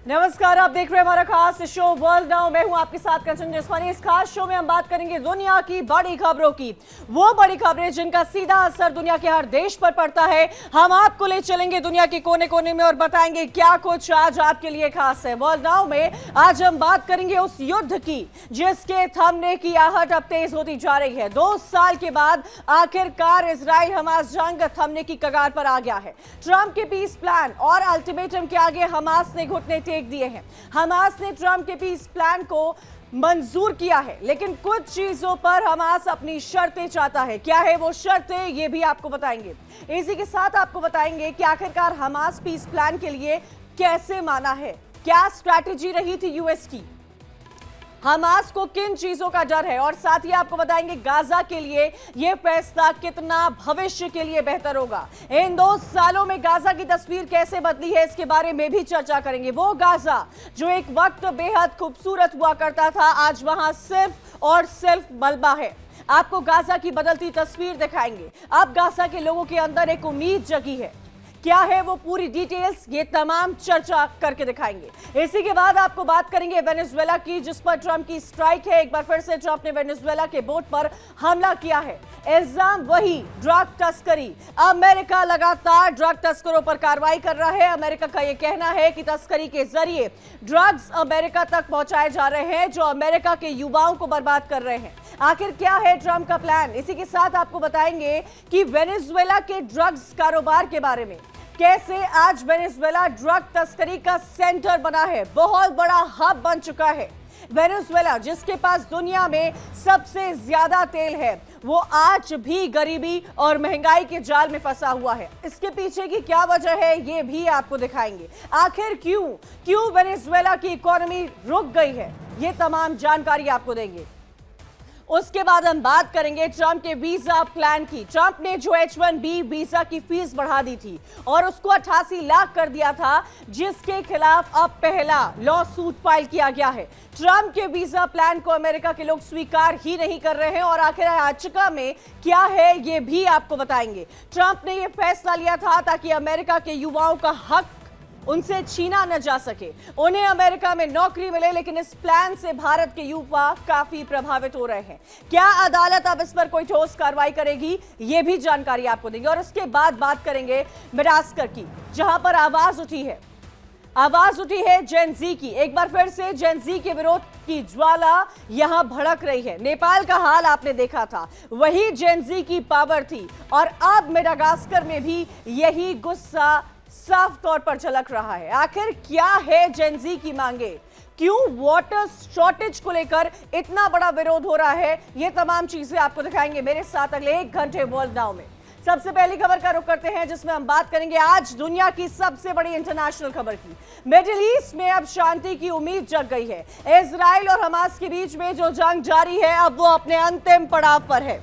नमस्कार, आप देख रहे हैं हमारा खास शो वर्ल्ड नाउ। मैं हूं आपके साथ कंचन जसवानी। इस खास शो में हम बात करेंगे दुनिया की बड़ी खबरों की, वो बड़ी खबरें जिनका सीधा असर दुनिया के हर देश पर पड़ता है। हम आपको ले चलेंगे दुनिया के कोने कोने में और बताएंगे क्या कुछ आज आपके लिए खास है। वर्ल्ड नाउ में आज हम बात करेंगे उस युद्ध की जिसके थमने की आहट अब तेज होती जा रही है। 2 साल के बाद आखिरकार इजराइल हमास जंग थमने की कगार पर आ गया है। ट्रंप के पीस प्लान और अल्टीमेटम के आगे हमास ने घुटने टेक दिए हैं। हमास ने ट्रंप के पीस प्लान को मंजूर किया है, लेकिन कुछ चीजों पर हमास अपनी शर्तें चाहता है। क्या है वो शर्तें, ये भी आपको बताएंगे। इसी के साथ आपको बताएंगे कि आखिरकार हमास पीस प्लान के लिए कैसे माना है, क्या स्ट्रैटेजी रही थी यूएस की, हमास को किन चीजों का डर है, और साथ ही आपको बताएंगे गाजा के लिए यह फैसला कितना भविष्य के लिए बेहतर होगा। इन 2 सालों में गाजा की तस्वीर कैसे बदली है, इसके बारे में भी चर्चा करेंगे। वो गाजा जो एक वक्त बेहद खूबसूरत हुआ करता था, आज वहां सिर्फ और सिर्फ मलबा है। आपको गाजा की बदलती तस्वीर दिखाएंगे। अब गाजा के लोगों के अंदर एक उम्मीद जगी है। क्या है वो पूरी डिटेल्स, ये तमाम चर्चा करके दिखाएंगे। इसी के बाद आपको बात करेंगे वेनेजुएला की, जिस पर ट्रंप की स्ट्राइक है। एक बार फिर से ट्रंप ने वेनेजुएला के बोट पर हमला किया है। इल्जाम वही, ड्रग तस्करी। अमेरिका लगातार ड्रग तस्करों पर कार्रवाई कर रहा है। अमेरिका का यह कहना है कि तस्करी के जरिए ड्रग्स अमेरिका तक पहुंचाए जा रहे हैं, जो अमेरिका के युवाओं को बर्बाद कर रहे हैं। आखिर क्या है ट्रंप का प्लान, इसी के साथ आपको बताएंगे कि वेनेजुएला के ड्रग्स कारोबार के बारे में, कैसे आज वेनेजुएला ड्रग तस्करी का सेंटर बना है, बहुत बड़ा हब बन चुका है। वेनेजुएला जिसके पास दुनिया में सबसे ज्यादा तेल है, वो आज भी गरीबी और महंगाई के जाल में फंसा हुआ है। इसके पीछे की क्या वजह है, ये भी आपको दिखाएंगे। आखिर क्यों वेनेजुएला की इकोनॉमी रुक गई है, ये तमाम जानकारी आपको देंगे। उसके बाद हम बात करेंगे ट्रंप के वीजा प्लान की। ट्रंप ने जो H-1B वीजा की फीस बढ़ा दी थी और उसको 88 लाख कर दिया था, जिसके खिलाफ अब पहला लॉ सूट फाइल किया गया है। ट्रंप के वीजा प्लान को अमेरिका के लोग स्वीकार ही नहीं कर रहे हैं और आखिर याचिका में क्या है, ये भी आपको बताएंगे। ट्रंप ने यह फैसला लिया था ताकि अमेरिका के युवाओं का हक उनसे छीना न जा सके, उन्हें अमेरिका में नौकरी मिले। लेकिन इस प्लान से भारत के युवा काफी प्रभावित हो रहे हैं। क्या अदालत अब इस पर कोई ठोस कार्रवाई करेगी, यह भी जानकारी आपको देंगे। और उसके बाद बात करेंगे मेडागास्कर की, जहां पर आवाज उठी है जेन जी की। एक बार फिर से जेन जी के विरोध की ज्वाला यहां भड़क रही है। नेपाल का हाल आपने देखा था, वही जेन जी की पावर थी, और अब मेडागास्कर में भी यही गुस्सा साफ तौर पर झलक रहा है। आखिर क्या है जेन जी की मांगे, क्यों वाटर शॉर्टेज को लेकर इतना बड़ा विरोध हो रहा है, ये तमाम चीजें आपको दिखाएंगे मेरे साथ अगले 1 घंटे वर्ल्ड नाउ में। सबसे पहली खबर का रुख करते हैं, जिसमें हम बात करेंगे आज दुनिया की सबसे बड़ी इंटरनेशनल खबर की। मिडिल ईस्ट में अब शांति की उम्मीद जग गई है। इजराइल और हमास के बीच में जो जंग जारी है, अब वो अपने अंतिम पड़ाव पर है।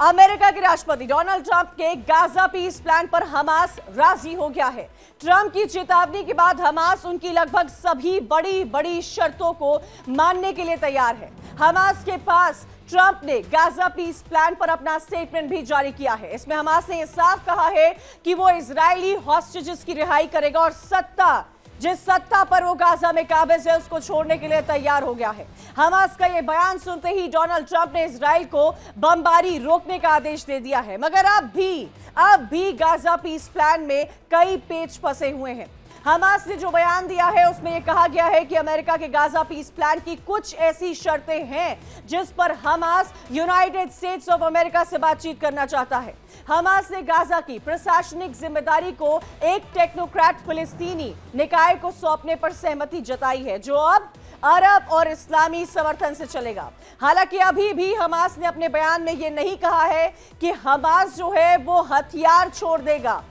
अमेरिका के राष्ट्रपति डोनाल्ड ट्रंप के गाजा पीस प्लान पर हमास राजी हो गया है। ट्रंप की चेतावनी के बाद हमास उनकी लगभग सभी बड़ी शर्तों को मानने के लिए तैयार है। हमास के पास ट्रंप ने गाजा पीस प्लान पर अपना स्टेटमेंट भी जारी किया है। इसमें हमास ने यह साफ कहा है कि वो इजरायली हॉस्टेजेस की रिहाई करेगा और जिस सत्ता पर वो गाजा में काबिज है, उसको छोड़ने के लिए तैयार हो गया है। हमास का ये बयान सुनते ही डोनाल्ड ट्रंप ने इजराइल को बमबारी रोकने का आदेश दे दिया है। मगर अब भी गाजा पीस प्लान में कई पेच फंसे हुए हैं। हमास ने जो बयान दिया है उसमें यह कहा गया है कि अमेरिका के गाजा पीस प्लान की कुछ ऐसी शर्तें हैं जिस पर Hamas United States of America से बातचीत करना चाहता है। हमास ने गाजा की प्रशासनिक जिम्मेदारी को एक टेक्नोक्रेट फिलिस्तीनी निकाय को सौंपने पर सहमति जताई है, जो अब अरब और इस्लामी समर्थन से चलेगा। हालांकि अभी भी हमास ने अपने बयान में यह नहीं कहा है कि हमास जो है वो हथियार छोड़ देगा,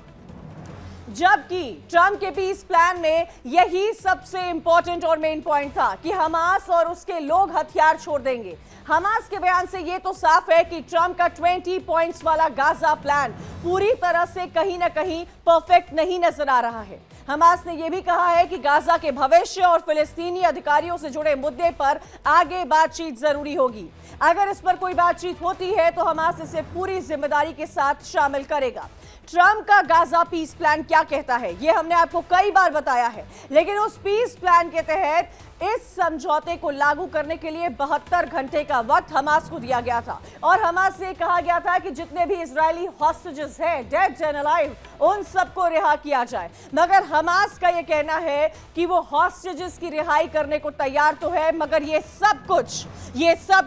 जबकि ट्रंप के पीस प्लान में यही सबसे इंपॉर्टेंट और मेन पॉइंट था कि हमास और उसके लोग हथियार छोड़ देंगे। हमास के बयान से यह तो साफ है कि ट्रंप का 20 पॉइंट्स वाला गाजा प्लान पूरी तरह से कहीं ना कहीं परफेक्ट नहीं नजर आ रहा है। हमास ने यह भी कहा है कि गाजा के भविष्य और फिलिस्तीनी अधिकारियों से जुड़े मुद्दे पर आगे बातचीत जरूरी होगी। अगर इस पर कोई बातचीत होती है तो हमास इसे पूरी जिम्मेदारी के साथ शामिल करेगा। ट्रंप का गाजा पीस प्लान क्या कहता है, यह हमने आपको कई बार बताया है, लेकिन उस पीस प्लान के तहत इस समझौते को लागू करने के लिए 72 घंटे का वक्त हमास को दिया गया था और हमास से कहा गया था कि जितने भी इजरायली हॉस्टेजेस हैं, डेड एंड अलाइव, उन सबको रिहा किया जाए। मगर हमास का यह कहना है कि वो हॉस्टेजेस की रिहाई करने को तैयार तो है, मगर ये सब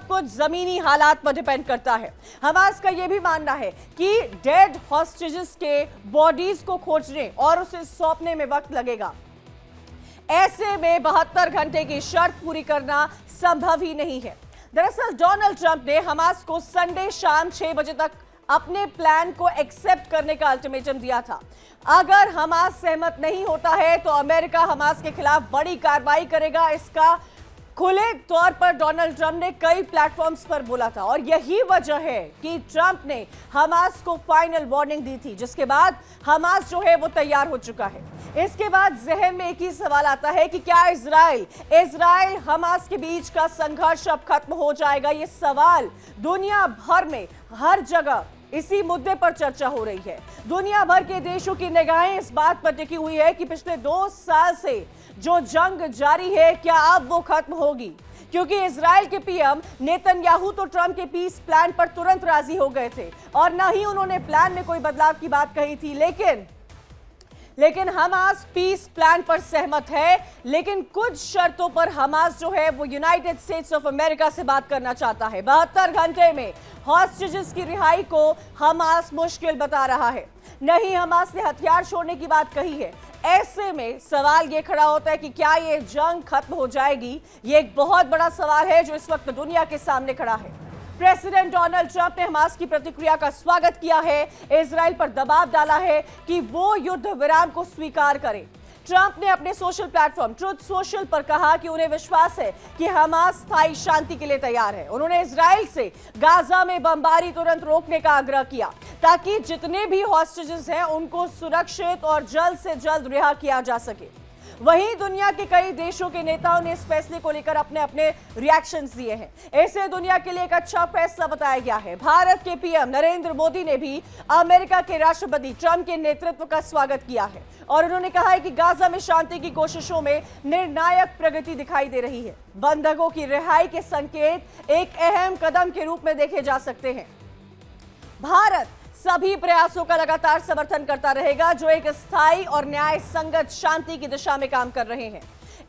कुछ जमीनी हालात पर डिपेंड करता है। हमास का यह भी मानना है कि डेड हॉस्टेजेस के बॉडीज को खोजने और उसे सौंपने में वक्त लगेगा। ऐसे में 72 घंटे की शर्त पूरी करना संभव ही नहीं है। दरअसल डोनाल्ड ट्रंप ने हमास को संडे शाम 6 बजे तक अपने प्लान को एक्सेप्ट करने का अल्टीमेटम दिया था। अगर हमास सहमत नहीं होता है तो अमेरिका हमास के खिलाफ बड़ी कार्रवाई करेगा। इसका खुले तौर पर डोनाल्ड ट्रंप ने कई प्लेटफॉर्म्स पर बोला था और यही वजह है कि ट्रंप ने हमास को फाइनल वार्निंग दी थी, जिसके बाद हमास जो है वो तैयार हो चुका है। इसके बाद जहन में एक ही सवाल आता है कि क्या इजराइल हमास के बीच का संघर्ष अब खत्म हो जाएगा। ये सवाल दुनिया भर में हर जगह इसी मुद्दे पर चर्चा हो रही है। दुनिया भर के देशों की निगाहें इस बात पर टिकी हुई है कि पिछले 2 साल से जो जंग जारी है, क्या अब वो खत्म होगी, क्योंकि इजराइल के पीएम नेतन्याहू तो ट्रंप के पीस प्लान पर तुरंत राजी हो गए थे और न ही उन्होंने प्लान में कोई बदलाव की बात कही थी। लेकिन हमास पीस प्लान पर सहमत है, लेकिन कुछ शर्तों पर हमास जो है वो यूनाइटेड स्टेट्स ऑफ अमेरिका से बात करना चाहता है। 72 घंटे में हॉस्टेजेस की रिहाई को हमास मुश्किल बता रहा है। नहीं, हमास ने हथियार छोड़ने की बात कही है। ऐसे में सवाल ये खड़ा होता है कि क्या ये जंग खत्म हो जाएगी। ये एक बहुत बड़ा सवाल है जो इस वक्त दुनिया के सामने खड़ा है। प्रेसिडेंट डोनाल्ड ट्रंप ने हमास की प्रतिक्रिया का स्वागत किया है, इजराइल पर दबाव डाला है कि वो युद्ध विराम को स्वीकार करे। ट्रंप ने अपने सोशल प्लेटफॉर्म ट्रुथ सोशल पर कहा कि उन्हें विश्वास है कि हमास स्थायी शांति के लिए तैयार है। उन्होंने इजराइल से गाजा में बमबारी तुरंत रोकने का आग्रह किया ताकि जितने भी हॉस्टेजेस हैं उनको सुरक्षित और जल्द से जल्द रिहा किया जा सके। वहीं दुनिया के कई देशों के नेताओं ने इस फैसले को लेकर अपने अपने रिएक्शंस दिए हैं। इसे दुनिया के लिए एक अच्छा फैसला बताया गया है। भारत के पीएम नरेंद्र मोदी ने भी अमेरिका के राष्ट्रपति ट्रंप के नेतृत्व का स्वागत किया है और उन्होंने कहा है कि गाजा में शांति की कोशिशों में निर्णायक प्रगति दिखाई दे रही है। बंधकों की रिहाई के संकेत एक अहम कदम के रूप में देखे जा सकते हैं। भारत सभी प्रयासों का लगातार समर्थन करता रहेगा जो एक स्थायी और न्याय संगत शांति की दिशा में काम कर रहे हैं।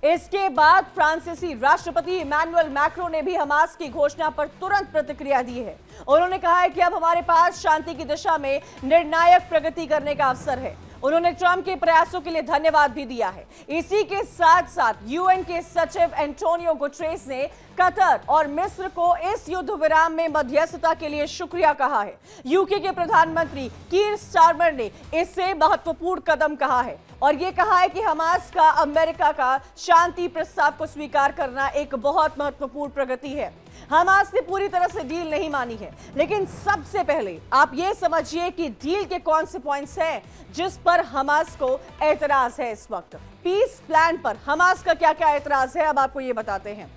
इसके बाद फ्रांसीसी राष्ट्रपति इमैनुअल मैक्रों ने भी हमास की घोषणा पर तुरंत प्रतिक्रिया दी है। उन्होंने कहा है कि अब हमारे पास शांति की दिशा में निर्णायक प्रगति करने का अवसर है। उन्होंने ट्रंप के प्रयासों के लिए धन्यवाद भी दिया है। इसी के साथ साथ यूएन के सचिव एंटोनियो गुटेरेस ने कतर और मिस्र को इस युद्ध विराम में मध्यस्थता के लिए शुक्रिया कहा है। यूके के प्रधानमंत्री कीर स्टारमर ने इसे महत्वपूर्ण कदम कहा है और ये कहा है कि हमास का अमेरिका का शांति प्रस्ताव को स्वीकार करना एक बहुत महत्वपूर्ण प्रगति है। हमास ने पूरी तरह से डील नहीं मानी है, लेकिन सबसे पहले आप ये समझिए कि डील के कौन से पॉइंट्स हैं जिस पर हमास को एतराज है। इस वक्त पीस प्लान पर हमास का क्या क्या एतराज है, अब आपको ये बताते हैं।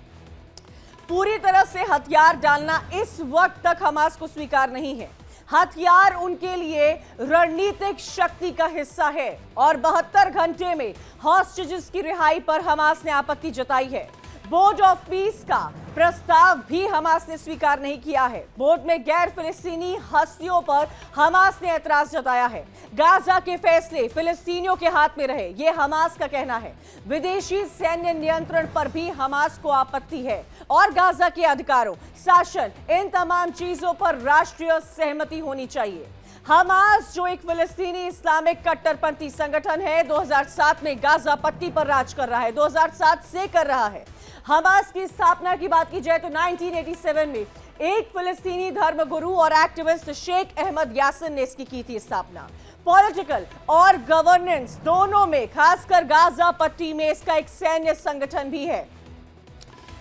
पूरी तरह से हथियार डालना इस वक्त तक हमास को स्वीकार नहीं है। हथियार उनके लिए रणनीतिक शक्ति का हिस्सा है और 72 घंटे में हॉस्टेजेस की रिहाई पर हमास ने आपत्ति जताई है। बोर्ड ऑफ पीस का प्रस्ताव भी हमास ने स्वीकार नहीं किया है। बोर्ड में गैर फिलिस्तीनी हस्तियों पर हमास ने एतराज जताया है। गाजा के फैसले फिलिस्तीनियों के हाथ में रहे, यह हमास का कहना है। विदेशी सैन्य नियंत्रण पर भी हमास को आपत्ति है और गाजा के अधिकारों, शासन, इन तमाम चीजों पर राष्ट्रीय सहमति होनी चाहिए। हमास जो एक फिलिस्तीनी इस्लामिक कट्टरपंथी संगठन है, 2007 में गाजा पट्टी पर राज कर रहा है, 2007 से कर रहा है। हमास की स्थापना की बात की जाए तो 1987 में एक फिलिस्तीनी धर्मगुरु और एक्टिविस्ट शेख अहमद यासिन ने इसकी की थी स्थापना। पॉलिटिकल और गवर्नेंस दोनों में, खासकर गाजा पट्टी में इसका एक सैन्य संगठन भी है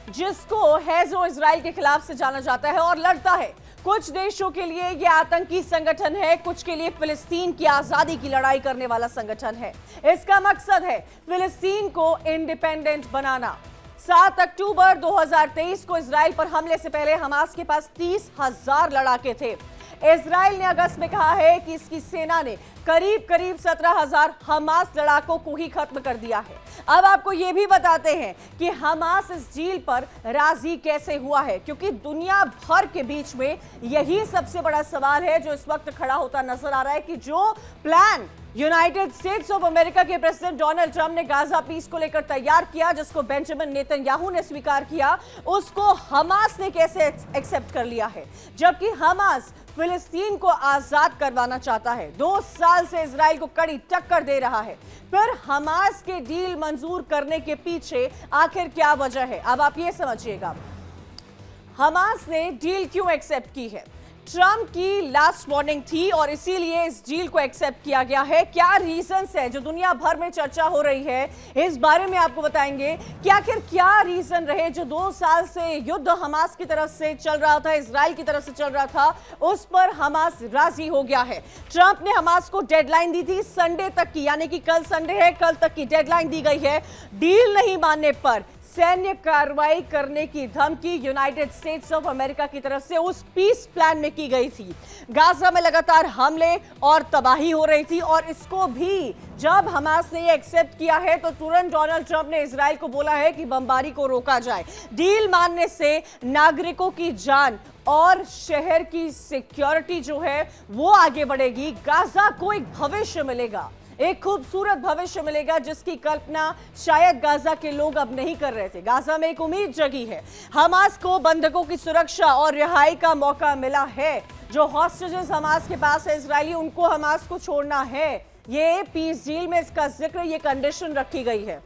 जिसको हेजो इजराइल के खिलाफ से जाना जाता है और लड़ता है। कुछ देशों के लिए यह आतंकी संगठन है, कुछ के लिए फिलिस्तीन की आजादी की लड़ाई करने वाला संगठन है। इसका मकसद है फिलिस्तीन को इंडिपेंडेंट बनाना। 7 अक्टूबर 2023 को इजराइल पर हमले से पहले हमास के पास 30,000 लड़ाके थे। इजराइल ने अगस्त में कहा है कि इसकी सेना ने करीब 17,000 हमास लड़ाकों को ही खत्म कर दिया है। अब आपको यह भी बताते हैं कि हमास इस डील पर राजी कैसे हुआ है, क्योंकि दुनिया भर के बीच में यही सबसे बड़ा सवाल है जो इस वक्त खड़ा होता नजर आ रहा है कि जो plan United States of America के प्रेसिडेंट डोनाल्ड ट्रंप ने गाजा पीस को लेकर तैयार किया, जिसको बेंजामिन नेतन्याहू ने स्वीकार किया, उसको हमास ने कैसे एक्सेप्ट कर लिया है, जबकि हमास फिलिस्तीन को आजाद करवाना चाहता है। 2 साल से इजराइल को कड़ी टक्कर दे रहा है। फिर हमास के डील मंजूर करने के पीछे आखिर क्या वजह है, अब आप ये समझिएगा। हमास ने डील क्यों एक्सेप्ट की है? ट्रंप की लास्ट वार्निंग थी और इसीलिए इस डील को एक्सेप्ट किया गया है। क्या रीजंस है जो दुनिया भर में चर्चा हो रही है, इस बारे में आपको बताएंगे कि आखिर क्या रीजन रहे जो 2 साल से युद्ध हमास की तरफ से चल रहा था, इजराइल की तरफ से चल रहा था, उस पर हमास राजी हो गया है। ट्रंप ने हमास को डेडलाइन दी थी संडे तक की, यानी कि कल संडे है, कल तक की डेडलाइन दी गई है। डील नहीं मानने पर सैन्य कार्रवाई करने की धमकी यूनाइटेड स्टेट्स ऑफ अमेरिका की तरफ से उस पीस प्लान में की गई थी। गाजा में लगातार हमले और तबाही हो रही थी और इसको भी जब हमास ने ये एक्सेप्ट किया है तो तुरंत डोनाल्ड ट्रंप ने इजराइल को बोला है कि बमबारी को रोका जाए। डील मानने से नागरिकों की जान और शहर की सिक्योरिटी जो है वो आगे बढ़ेगी। गाजा को एक भविष्य मिलेगा, एक खूबसूरत भविष्य मिलेगा जिसकी कल्पना शायद गाजा के लोग अब नहीं कर रहे थे। गाजा में एक उम्मीद जगी है। हमास को बंधकों की सुरक्षा और रिहाई का मौका मिला है। जो हॉस्टेजेस हमास के पास है इजरायली, उनको हमास को छोड़ना है। ये पीस डील में इसका जिक्र, ये कंडीशन रखी गई है।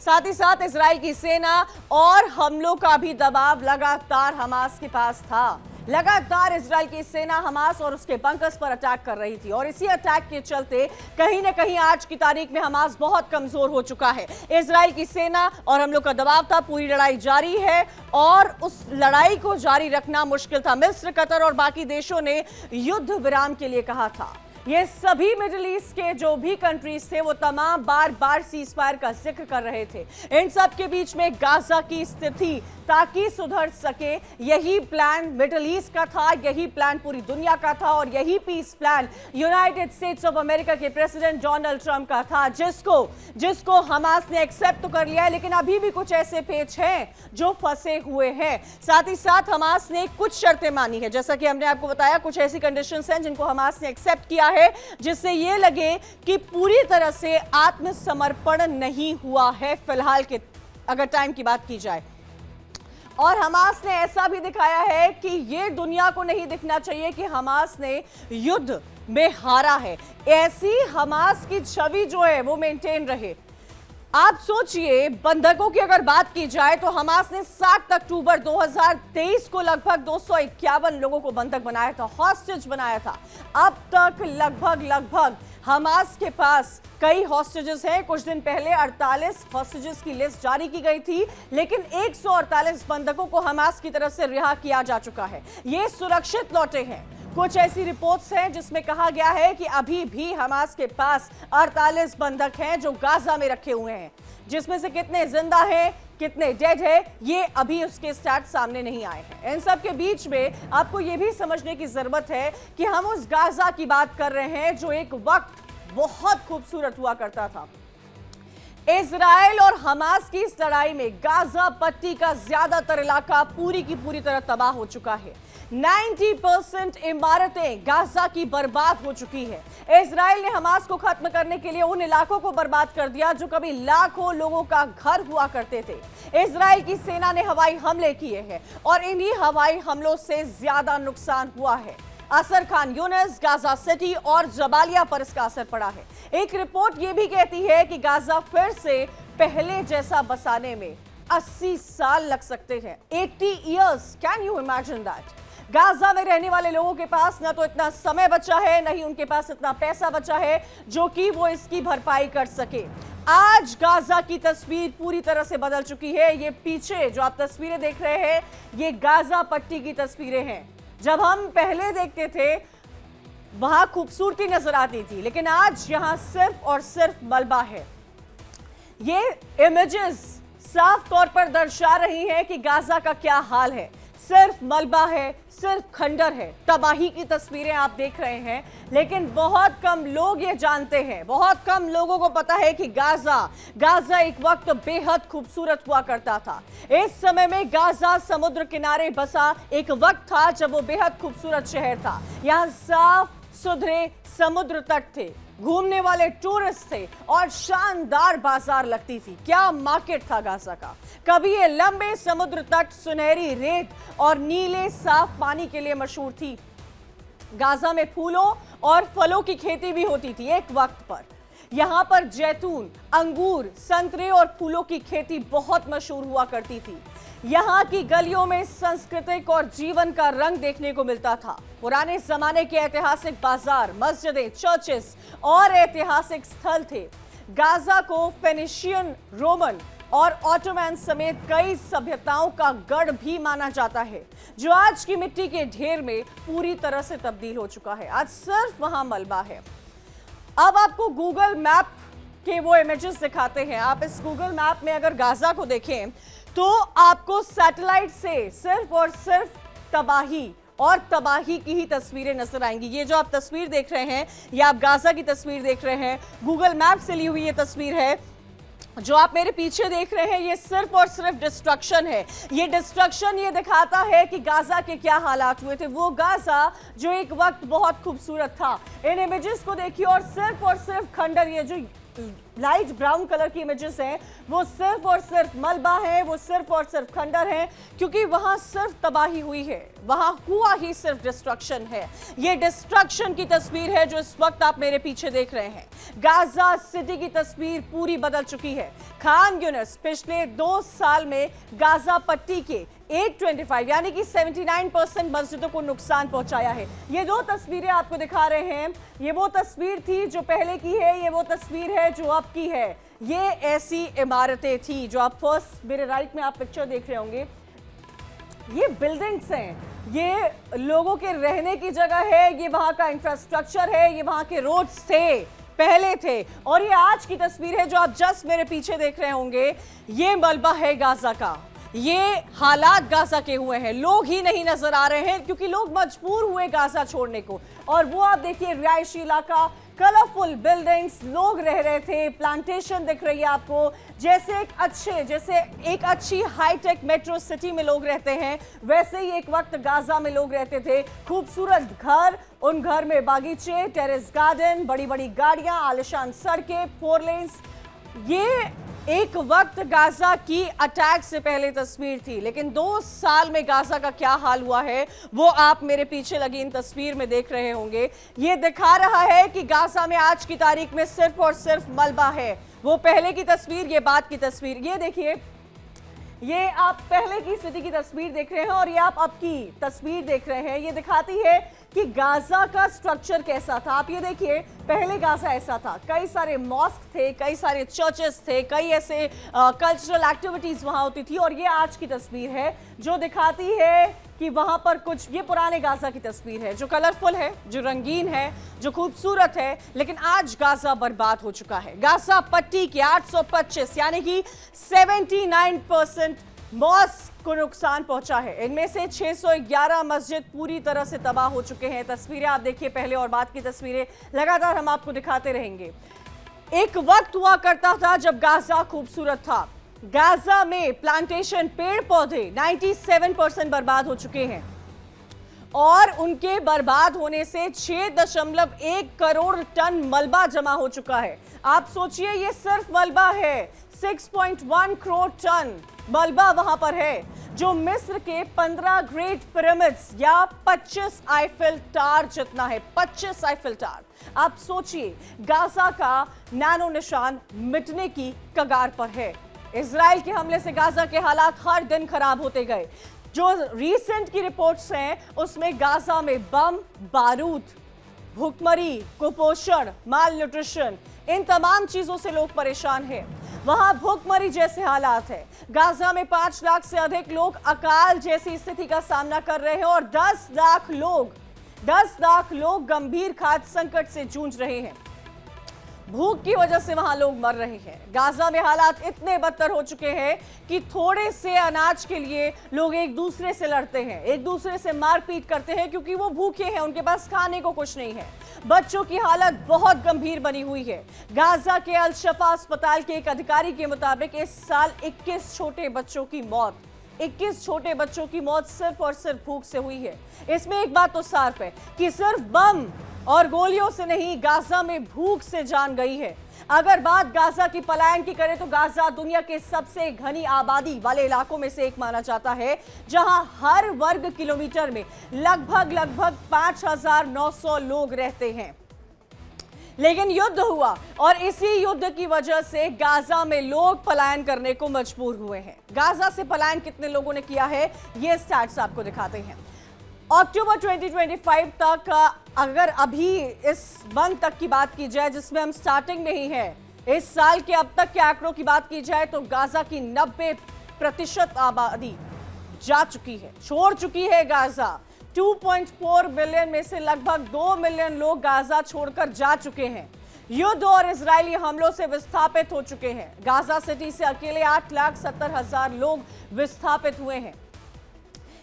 साथ ही साथ इजराइल की सेना और हमलों का भी दबाव लगातार हमास के पास था। लगातार इजराइल की सेना हमास और उसके बंकर्स पर अटैक कर रही थी और इसी अटैक के चलते कहीं ना कहीं आज की तारीख में हमास बहुत कमजोर हो चुका है। इजराइल की सेना और हम लोग का दबाव था, पूरी लड़ाई जारी है और उस लड़ाई को जारी रखना मुश्किल था। मिस्र, कतर और बाकी देशों ने युद्ध विराम के लिए कहा था। ये सभी मिडिल ईस्ट के जो भी कंट्रीज थे वो तमाम बार सीज फायर का जिक्र कर रहे थे। इन सब के बीच में गाजा की स्थिति ताकि सुधर सके, यही प्लान मिडिल ईस्ट का था, यही प्लान पूरी दुनिया का था और यही peace plan United States of America के प्रेसिडेंट डोनाल्ड ट्रंप का था, जिसको हमास ने एक्सेप्ट तो कर लिया है, लेकिन अभी भी कुछ ऐसे पेच हैं जो फंसे हुए हैं। साथ ही साथ हमास ने कुछ शर्तें मानी है, जैसा कि हमने आपको बताया, कुछ ऐसी कंडीशंस हैं जिनको हमास ने एक्सेप्ट किया है, जिससे ये लगे कि पूरी तरह से आत्मसमर्पण नहीं हुआ है फिलहाल के अगर टाइम की बात की जाए। और हमास ने ऐसा भी दिखाया है कि ये दुनिया को नहीं दिखना चाहिए कि हमास ने युद्ध में हारा है। ऐसी हमास की छवि जो है वो मेंटेन रहे। आप सोचिए, बंधकों की अगर बात की जाए तो हमास ने 7 अक्टूबर 2023 को लगभग 251 लोगों को बंधक बनाया था, हॉस्टेज बनाया था। अब तक लगभग हमास के पास कई हॉस्टेजेस हैं। कुछ दिन पहले 48 हॉस्टेजेस की लिस्ट जारी की गई थी, लेकिन 148 बंधकों को हमास की तरफ से रिहा किया जा चुका है। ये सुरक्षित लौटे हैं। कुछ ऐसी रिपोर्ट्स हैं जिसमें कहा गया है कि अभी भी हमास के पास 48 बंधक हैं जो गाजा में रखे हुए हैं, जिसमें से कितने जिंदा हैं, कितने डेड है, ये अभी उसके स्टैट सामने नहीं आए हैं। इन सब के बीच में आपको ये भी समझने की जरूरत है कि हम उस गाजा की बात कर रहे हैं जो एक वक्त बहुत खूबसूरत हुआ करता था। इजराइल और हमास की इस लड़ाई में गाजा पट्टी का ज्यादातर इलाका पूरी की पूरी तरह तबाह हो चुका है। 90% इमारतें गाजा की बर्बाद हो चुकी है। इजराइल ने हमास को खत्म करने के लिए उन इलाकों को बर्बाद कर दिया जो कभी लाखों लोगों का घर हुआ करते थे। इजराइल की सेना ने हवाई हमले किए हैं और इन्हीं हवाई हमलों से ज्यादा नुकसान हुआ है। असर खान यूनिस, गाजा सिटी और जबालिया पर इसका असर पड़ा है। एक रिपोर्ट यह भी कहती है कि गाजा फिर से पहले जैसा बसाने में 80 साल लग सकते हैं। 80 years, can you imagine that? Gaza में रहने वाले लोगों के पास न तो इतना समय बचा है, न ही उनके पास इतना पैसा बचा है जो कि वो इसकी भरपाई कर सके। आज गाजा की तस्वीर पूरी तरह से बदल चुकी है। ये पीछे जो आप तस्वीरें देख रहे हैं, ये गाजा पट्टी की तस्वीरें हैं। जब हम पहले देखते थे वहां खूबसूरती नजर आती थी, लेकिन आज यहां सिर्फ और सिर्फ मलबा है। ये इमेजेस साफ तौर पर दर्शा रही हैं कि गाजा का क्या हाल है। सिर्फ मलबा है, सिर्फ खंडर है, तबाही की तस्वीरें आप देख रहे हैं। लेकिन बहुत कम लोग ये जानते हैं, बहुत कम लोगों को पता है कि गाजा एक वक्त बेहद खूबसूरत हुआ करता था। इस समय में गाजा समुद्र किनारे बसा एक वक्त था जब वो बेहद खूबसूरत शहर था। यहाँ साफ सुथरे समुद्र तट थे, घूमने वाले टूरिस्ट थे और शानदार बाजार लगती थी। क्या मार्केट था गाजा का। कभी ये लंबे समुद्र तट सुनहरी रेत और नीले साफ पानी के लिए मशहूर थी। गाजा में फूलों और फलों की खेती भी होती थी एक वक्त पर। यहाँ पर जैतून, अंगूर, संतरे और फूलों की खेती बहुत मशहूर हुआ करती थी। यहाँ की गलियों में सांस्कृतिक और जीवन का रंग देखने को मिलता था। पुराने जमाने के ऐतिहासिक बाजार, मस्जिदें, चर्चेस और ऐतिहासिक स्थल थे। गाजा को फेनिशियन, रोमन और ऑटोमैन समेत कई सभ्यताओं का गढ़ भी माना जाता है, जो आज की मिट्टी के ढेर में पूरी तरह से तब्दील हो चुका है। आज सिर्फ वहां मलबा है। अब आपको गूगल मैप के वो इमेजेस दिखाते हैं। आप इस गूगल मैप में अगर गाजा को देखें तो आपको सैटेलाइट से सिर्फ और सिर्फ तबाही और तबाही की ही तस्वीरें नजर आएंगी। ये जो आप तस्वीर देख रहे हैं, ये आप गाजा की तस्वीर देख रहे हैं, गूगल मैप से ली हुई ये तस्वीर है। जो आप मेरे पीछे देख रहे हैं, ये सिर्फ और सिर्फ डिस्ट्रक्शन है। ये डिस्ट्रक्शन ये दिखाता है कि गाजा के क्या हालात हुए थे। वो गाजा जो एक वक्त बहुत खूबसूरत था। इन इमेजेस को देखिए और सिर्फ खंडर, ये जो लाइट ब्राउन कलर की इमेजेस हैं, वो सिर्फ और सिर्फ मलबा है, वो सिर्फ और सिर्फ खंडर है, क्योंकि वहां सिर्फ तबाही हुई है, वहां हुआ ही सिर्फ डिस्ट्रक्शन है। ये डिस्ट्रक्शन की तस्वीर है जो इस वक्त आप मेरे पीछे देख रहे हैं। गाजा सिटी की तस्वीर पूरी बदल चुकी है। खान यूनिस पिछले 2 साल में गाजा पट्टी के 825 यानी कि 79% मस्जिदों को नुकसान पहुंचाया है। ये 2 तस्वीरें आपको दिखा रहे हैं। ये वो तस्वीर थी जो पहले की है, ये वो तस्वीर है जो अब की है। ये ऐसी इमारतें थी जो आप फर्स्ट मेरे राइट में आप पिक्चर देख रहे होंगे। ये बिल्डिंग्स हैं, ये लोगों के रहने की जगह है, ये वहां का इंफ्रास्ट्रक्चर है, ये वहां के रोड्स थे, पहले थे। और ये आज की तस्वीर है जो आप जस्ट मेरे पीछे देख रहे होंगे। ये मलबा है गाजा का। ये हालात गाजा के हुए हैं। लोग ही नहीं नजर आ रहे हैं क्योंकि लोग मजबूर हुए गाजा छोड़ने को। और वो आप देखिए रिहायशी इलाका, कलरफुल बिल्डिंग्स, लोग रह रहे थे, प्लांटेशन दिख रही है आपको। जैसे एक अच्छी हाईटेक मेट्रो सिटी में लोग रहते हैं, वैसे ही एक वक्त गाजा में लोग रहते थे। खूबसूरत घर, उन घर में बागीचे, टेरेस गार्डन, बड़ी बड़ी गाड़ियां, आलिशान सड़कें, 4 लेन्स। ये एक वक्त गाजा की अटैक से पहले तस्वीर थी, लेकिन 2 साल में गाजा का क्या हाल हुआ है वो आप मेरे पीछे लगी इन तस्वीर में देख रहे होंगे। ये दिखा रहा है कि गाजा में आज की तारीख में सिर्फ और सिर्फ मलबा है। वो पहले की तस्वीर, ये बाद की तस्वीर। ये देखिए, ये आप पहले की स्थिति की तस्वीर देख रहे हैं और ये आप अब की तस्वीर देख रहे हैं। ये दिखाती है कि गाजा का स्ट्रक्चर कैसा था। आप ये देखिए, पहले गाजा ऐसा था, कई सारे मॉस्क थे, कई सारे चर्चेस थे, कई ऐसे कल्चरल एक्टिविटीज वहां होती थी। और ये आज की तस्वीर है जो दिखाती है कि वहां पर कुछ, ये पुराने गाजा की तस्वीर है जो कलरफुल है, जो रंगीन है, जो खूबसूरत है। लेकिन आज गाजा बर्बाद हो चुका है। गाजा पट्टी के 825 यानी कि 79% मॉस्क को नुकसान पहुंचा है। इनमें से 611 मस्जिद पूरी तरह से तबाह हो चुके हैं। तस्वीरें आप देखिए, पहले और बाद की तस्वीरें लगातार हम आपको दिखाते रहेंगे। एक वक्त हुआ करता था जब गाजा खूबसूरत था। गाजा में प्लांटेशन, पेड़ पौधे 97% बर्बाद हो चुके हैं और उनके बर्बाद होने से 6.1 करोड़ टन मलबा जमा हो चुका है। आप सोचिए, ये सिर्फ मलबा है। 6.1 करोड़ टन मलबा वहां पर है, जो मिस्र के 15 ग्रेट पिरामिड्स या 25 आईफिल टावर जितना है। 25 आईफिल टावर। आप सोचिए, गाजा का नैनो निशान मिटने की कगार पर है। इजराइल के हमले से गाजा के हालात हर दिन खराब होते गए। जो रीसेंट की रिपोर्ट्स हैं उसमें गाजा में बम, बारूद, भूखमरी, कुपोषण, माल न्यूट्रिशन, इन तमाम चीजों से लोग परेशान हैं। वहां भूखमरी जैसे हालात है। गाजा में 5 लाख से अधिक लोग अकाल जैसी स्थिति का सामना कर रहे हैं और 10 लाख लोग गंभीर खाद्य संकट से जूझ रहे हैं। भूख की वजह से वहां लोग मर रहे हैं। गाजा में हालात इतने बदतर हो चुके हैं कि थोड़े से अनाज के लिए लोग एक दूसरे से लड़ते हैं, एक दूसरे से मारपीट करते हैं क्योंकि वो भूखे हैं, उनके पास खाने को कुछ नहीं है। बच्चों की हालत बहुत गंभीर बनी हुई है। गाजा के अल शफा अस्पताल के एक अधिकारी के मुताबिक इस साल 21 छोटे बच्चों की मौत सिर्फ और सिर्फ भूख से हुई है। इसमें एक बात तो साफ है कि सिर्फ बम और गोलियों से नहीं, गाजा में भूख से जान गई है। अगर बात गाजा की पलायन की करें तो गाजा दुनिया के सबसे घनी आबादी वाले इलाकों में से एक माना जाता है, जहां हर वर्ग किलोमीटर में लगभग 5,900 लोग रहते हैं। लेकिन युद्ध हुआ और इसी युद्ध की वजह से गाजा में लोग पलायन करने को मजबूर हुए हैं। गाजा से पलायन कितने लोगों ने किया है, ये स्टैट्स आपको दिखाते हैं। अक्टूबर 2025 तक, अगर अभी इस मंथ तक की बात की जाए जिसमें हम स्टार्टिंग में ही हैं, इस साल के अब तक के आंकड़ों की बात की जाए तो गाजा की 90% आबादी जा चुकी है, छोड़ चुकी है गाजा। 2.4 बिलियन में से लगभग 2 मिलियन लोग गाजा छोड़कर जा चुके हैं। युद्ध और इजरायली हमलों से विस्थापित हो चुके हैं। गाजा सिटी से अकेले 8,70,000 लोग विस्थापित हुए हैं।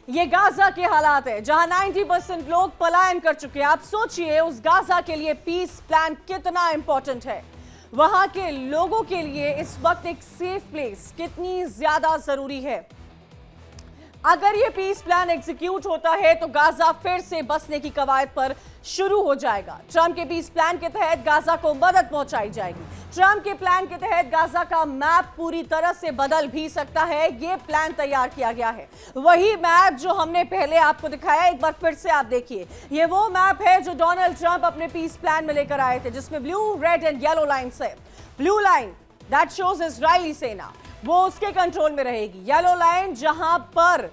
ये गाजा के हालात है जहां 90% लोग पलायन कर चुके हैं। आप सोचिए उस गाजा के लिए पीस प्लान कितना इंपॉर्टेंट है। वहां के लोगों के लिए इस वक्त एक सेफ प्लेस कितनी ज्यादा जरूरी है। अगर ये पीस प्लान एग्जीक्यूट होता है तो गाजा फिर से बसने की कवायद पर शुरू हो जाएगा। ट्रंप के पीस प्लान के तहत गाजा को मदद पहुंचाई जाएगी। ट्रंप के प्लान के तहत गाजा का मैप पूरी तरह से बदल भी सकता है। ये प्लान तैयार किया गया है, वही मैप जो हमने पहले आपको दिखाया, एक बार फिर से आप देखिए। ये वो मैप है जो डोनाल्ड ट्रंप अपने पीस प्लान में लेकर आए थे, जिसमें blue, red and yellow line है। Blue line that shows Israeli सेना, वो उसके कंट्रोल में रहेगी। येलो लाइन जहां पर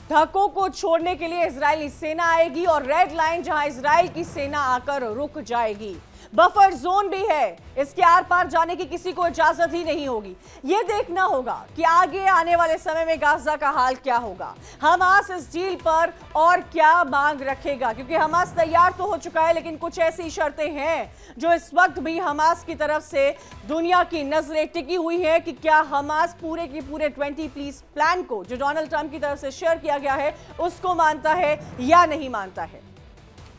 धक्कों को छोड़ने के लिए इजरायली सेना आएगी, और रेड लाइन जहां इजराइल की सेना आकर रुक जाएगी। बफर जोन भी है, इसके आर पार जाने की किसी को इजाजत ही नहीं होगी। यह देखना होगा कि आगे आने वाले समय में गाजा का हाल क्या होगा। हमास इस डील पर और क्या मांग रखेगा, क्योंकि हमास तैयार तो हो चुका है, लेकिन कुछ ऐसी शर्तें हैं जो इस वक्त भी हमास की तरफ से दुनिया की नजरें टिकी हुई है कि क्या हमास पूरे के पूरे 20 पीस प्लान को जो डोनाल्ड ट्रंप की तरफ से शेयर किया गया है उसको मानता है या नहीं मानता है।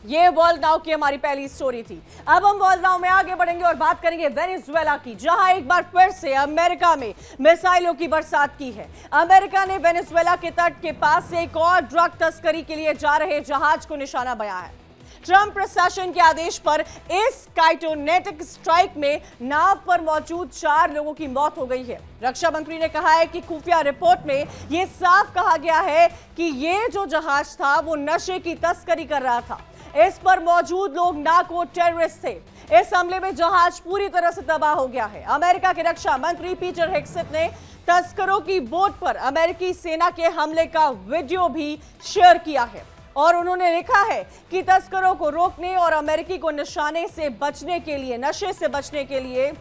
ये वर्ल्ड नाउ की हमारी पहली स्टोरी थी। अब हम वर्ल्ड नाउ में आगे बढ़ेंगे और बात करेंगे वेनेजुएला की, जहां एक बार फिर से अमेरिका में मिसाइलों की बरसात की है। अमेरिका ने वेनेजुएला के तट के पास से एक और ड्रग तस्करी के लिए जा रहे जहाज को निशाना बनाया है। ट्रंप प्रशासन के आदेश पर इस काइटोनेटिक स्ट्राइक में नाव पर मौजूद 4 लोगों की मौत हो गई है। रक्षा मंत्री ने कहा है कि खुफिया रिपोर्ट में यह साफ कहा गया है कि यह जो जहाज था वो नशे की तस्करी कर रहा था। इस पर मौजूद लोग नार्को टेररिस्ट थे। इस हमले में जहाज पूरी तरह से तबाह हो गया है। अमेरिका के रक्षा मंत्री पीटर हेग्सेट ने तस्करों की बोट पर अमेरिकी सेना के हमले का वीडियो भी शेयर किया है, और उन्होंने लिखा है कि तस्करों को रोकने और अमेरिकी को निशाने से बचने के लिए, नशे से बचने के लिए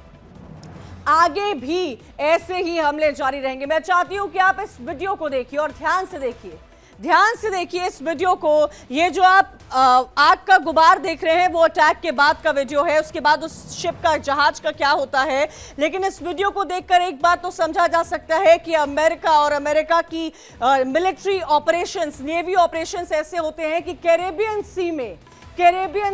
आगे भी ऐसे ही हमले जारी रहेंगे। मैं चाहती हूं कि आप इस वीडियो को देखिए और ध्यान से देखिए इस वीडियो को। ये जो आप आग का गुबार देख रहे हैं वो अटैक के बाद का वीडियो है, उसके बाद उस शिप का, जहाज का क्या होता है। लेकिन इस वीडियो को देखकर एक बात तो समझा जा सकता है कि अमेरिका और अमेरिका की मिलिट्री ऑपरेशंस, नेवी ऑपरेशंस ऐसे होते हैं कि कैरेबियन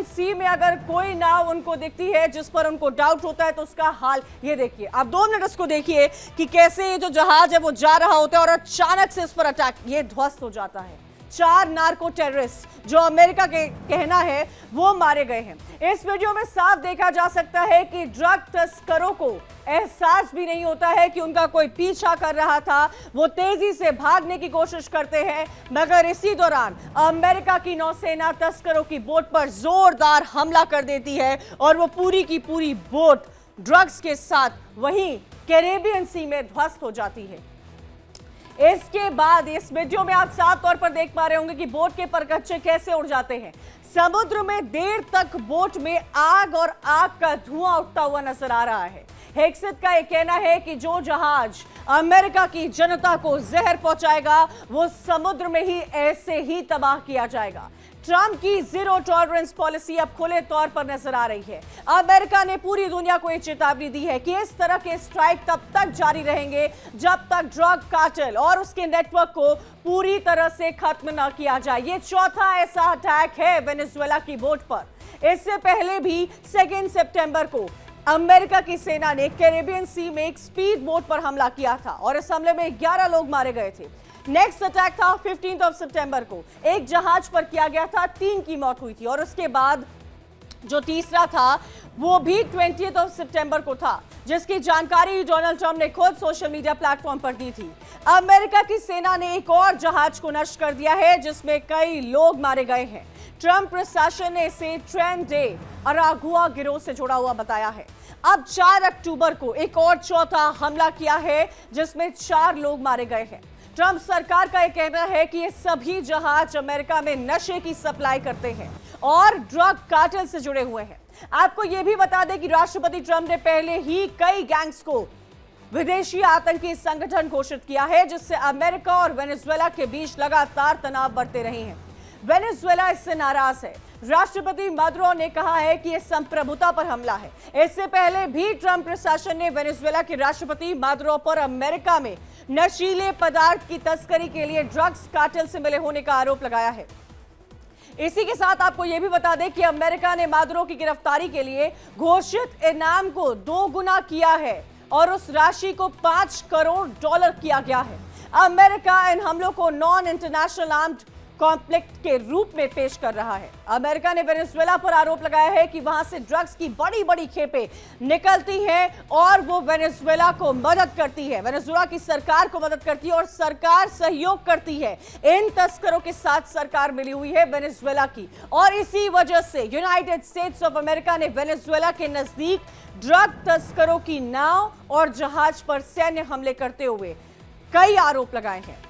सी में अगर कोई नाव उनको दिखती है जिस पर उनको डाउट होता है तो उसका हाल ये देखिए। आप 2 मिनट इसको देखिए कि कैसे ये जो जहाज है वो जा रहा होता है और अचानक से इस पर अटैक, ये ध्वस्त हो जाता है। 4 नार्को टेररिस्ट जो अमेरिका के कहना है वो मारे गए हैं। इस वीडियो में साफ देखा जा सकता है कि ड्रग तस्करों को एहसास भी नहीं होता है कि उनका कोई पीछा कर रहा था। वो तेजी से भागने की कोशिश करते हैं, मगर इसी दौरान अमेरिका की नौसेना तस्करों की बोट पर जोरदार हमला कर देती है और वो पूरी की पूरी बोट ड्रग्स के साथ वहीं कैरेबियन सी में ध्वस्त हो जाती है। इसके बाद इस वीडियो में आप साफ तौर पर देख पा रहे होंगे कि बोट के परकच्चे कैसे उड़ जाते हैं। समुद्र में देर तक बोट में आग और आग का धुआं उठता हुआ नजर आ रहा है। हेक्सेट का यह कहना है कि जो जहाज अमेरिका की जनता को जहर पहुंचाएगा वो समुद्र में ही ऐसे ही तबाह किया जाएगा। ट्रंप की जीरो टॉलरेंस पॉलिसी अब खुले तौर पर नजर आ रही है। अमेरिका ने पूरी दुनिया को यह चेतावनी दी है कि इस तरह के स्ट्राइक तब तक जारी रहेंगे जब तक ड्रग कार्टेल और उसके नेटवर्क को पूरी तरह से खत्म न किया जाए। यह चौथा ऐसा अटैक है वेनेजुएला की बोट पर। इससे पहले भी 2 सितंबर को अमेरिका की सेना ने कैरेबियन सी में एक स्पीड बोट पर हमला किया था और इस हमले में 11 लोग मारे गए थे। नेक्स्ट अटैक था 15 सितंबर को, एक जहाज पर किया गया था, 3 की मौत हुई थी और उसके बाद जो तीसरा था वो भी 20 सितंबर को था, जिसकी जानकारी डोनाल्ड ट्रंप ने खुद सोशल मीडिया प्लेटफॉर्म पर दी थी। अमेरिका की सेना ने एक और जहाज को नष्ट कर दिया है जिसमें कई लोग मारे गए हैं। ट्रंप प्रशासन ने इसे ट्रेन डे अरागुआ गिरोह से जुड़ा हुआ बताया है। अब 4 अक्टूबर को एक और चौथा हमला किया है जिसमें 4 लोग मारे गए हैं। ट्रंप सरकार का यह कहना है कि ये सभी जहाज अमेरिका में नशे की सप्लाई करते हैं और ड्रग कार्टेल से जुड़े हुए हैं। आपको यह भी बता दें कि राष्ट्रपति ट्रंप ने पहले ही कई गैंग्स को विदेशी आतंकी संगठन घोषित किया है, जिससे अमेरिका और वेनेजुएला के बीच लगातार तनाव बढ़ते रहे हैं। वेनेजुएला इससे नाराज है। राष्ट्रपति मादुरो ने कहा है कि यह संप्रभुता पर हमला है। इससे पहले भी ट्रंप प्रशासन ने वेनेजुएला के राष्ट्रपति मादुरो पर अमेरिका में नशीले पदार्थ की तस्करी के लिए ड्रग्स कार्टेल से मिले होने का आरोप लगाया है। इसी के साथ आपको यह भी बता दें कि अमेरिका ने मादुरो की गिरफ्तारी के लिए घोषित इनाम को 2 गुना किया है और उस राशि को $5 करोड़ किया गया है। अमेरिका इन हमलों को नॉन इंटरनेशनल आर्म्ड कॉन्फ्लिक्ट के रूप में पेश कर रहा है। अमेरिका ने वेनेजुएला पर आरोप लगाया है कि वहां से ड्रग्स की बड़ी बड़ी खेपें निकलती हैं और वो वेनेजुएला को मदद करती है, वेनेजुएला की सरकार को मदद करती है और सरकार सहयोग करती है। इन तस्करों के साथ सरकार मिली हुई है वेनेजुएला की और इसी वजह से यूनाइटेड स्टेट्स ऑफ अमेरिका ने वेनेजुएला के नजदीक ड्रग तस्करों की नाव और जहाज पर सैन्य हमले करते हुए कई आरोप लगाए हैं।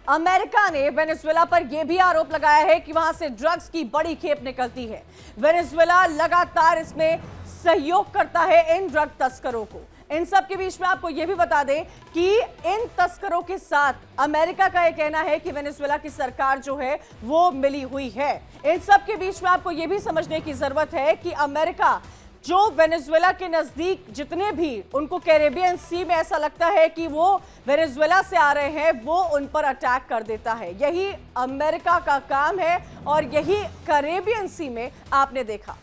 अमेरिका ने वेनेजुएला पर यह भी आरोप लगाया है कि वहां से ड्रग्स की बड़ी खेप निकलती है। वेनेजुएला लगातार इसमें सहयोग करता है इन ड्रग तस्करों को। इन सब के बीच में आपको यह भी बता दें कि इन तस्करों के साथ अमेरिका का यह कहना है कि वेनेजुएला की सरकार जो है वो मिली हुई है। इन सब के बीच में आपको यह भी समझने की जरूरत है कि अमेरिका जो वेनेजुएला के नजदीक जितने भी उनको कैरेबियन सी में ऐसा लगता है कि वो वेनेजुएला से आ रहे हैं, वो उन पर अटैक कर देता है। यही अमेरिका का काम है और यही कैरेबियन सी में आपने देखा।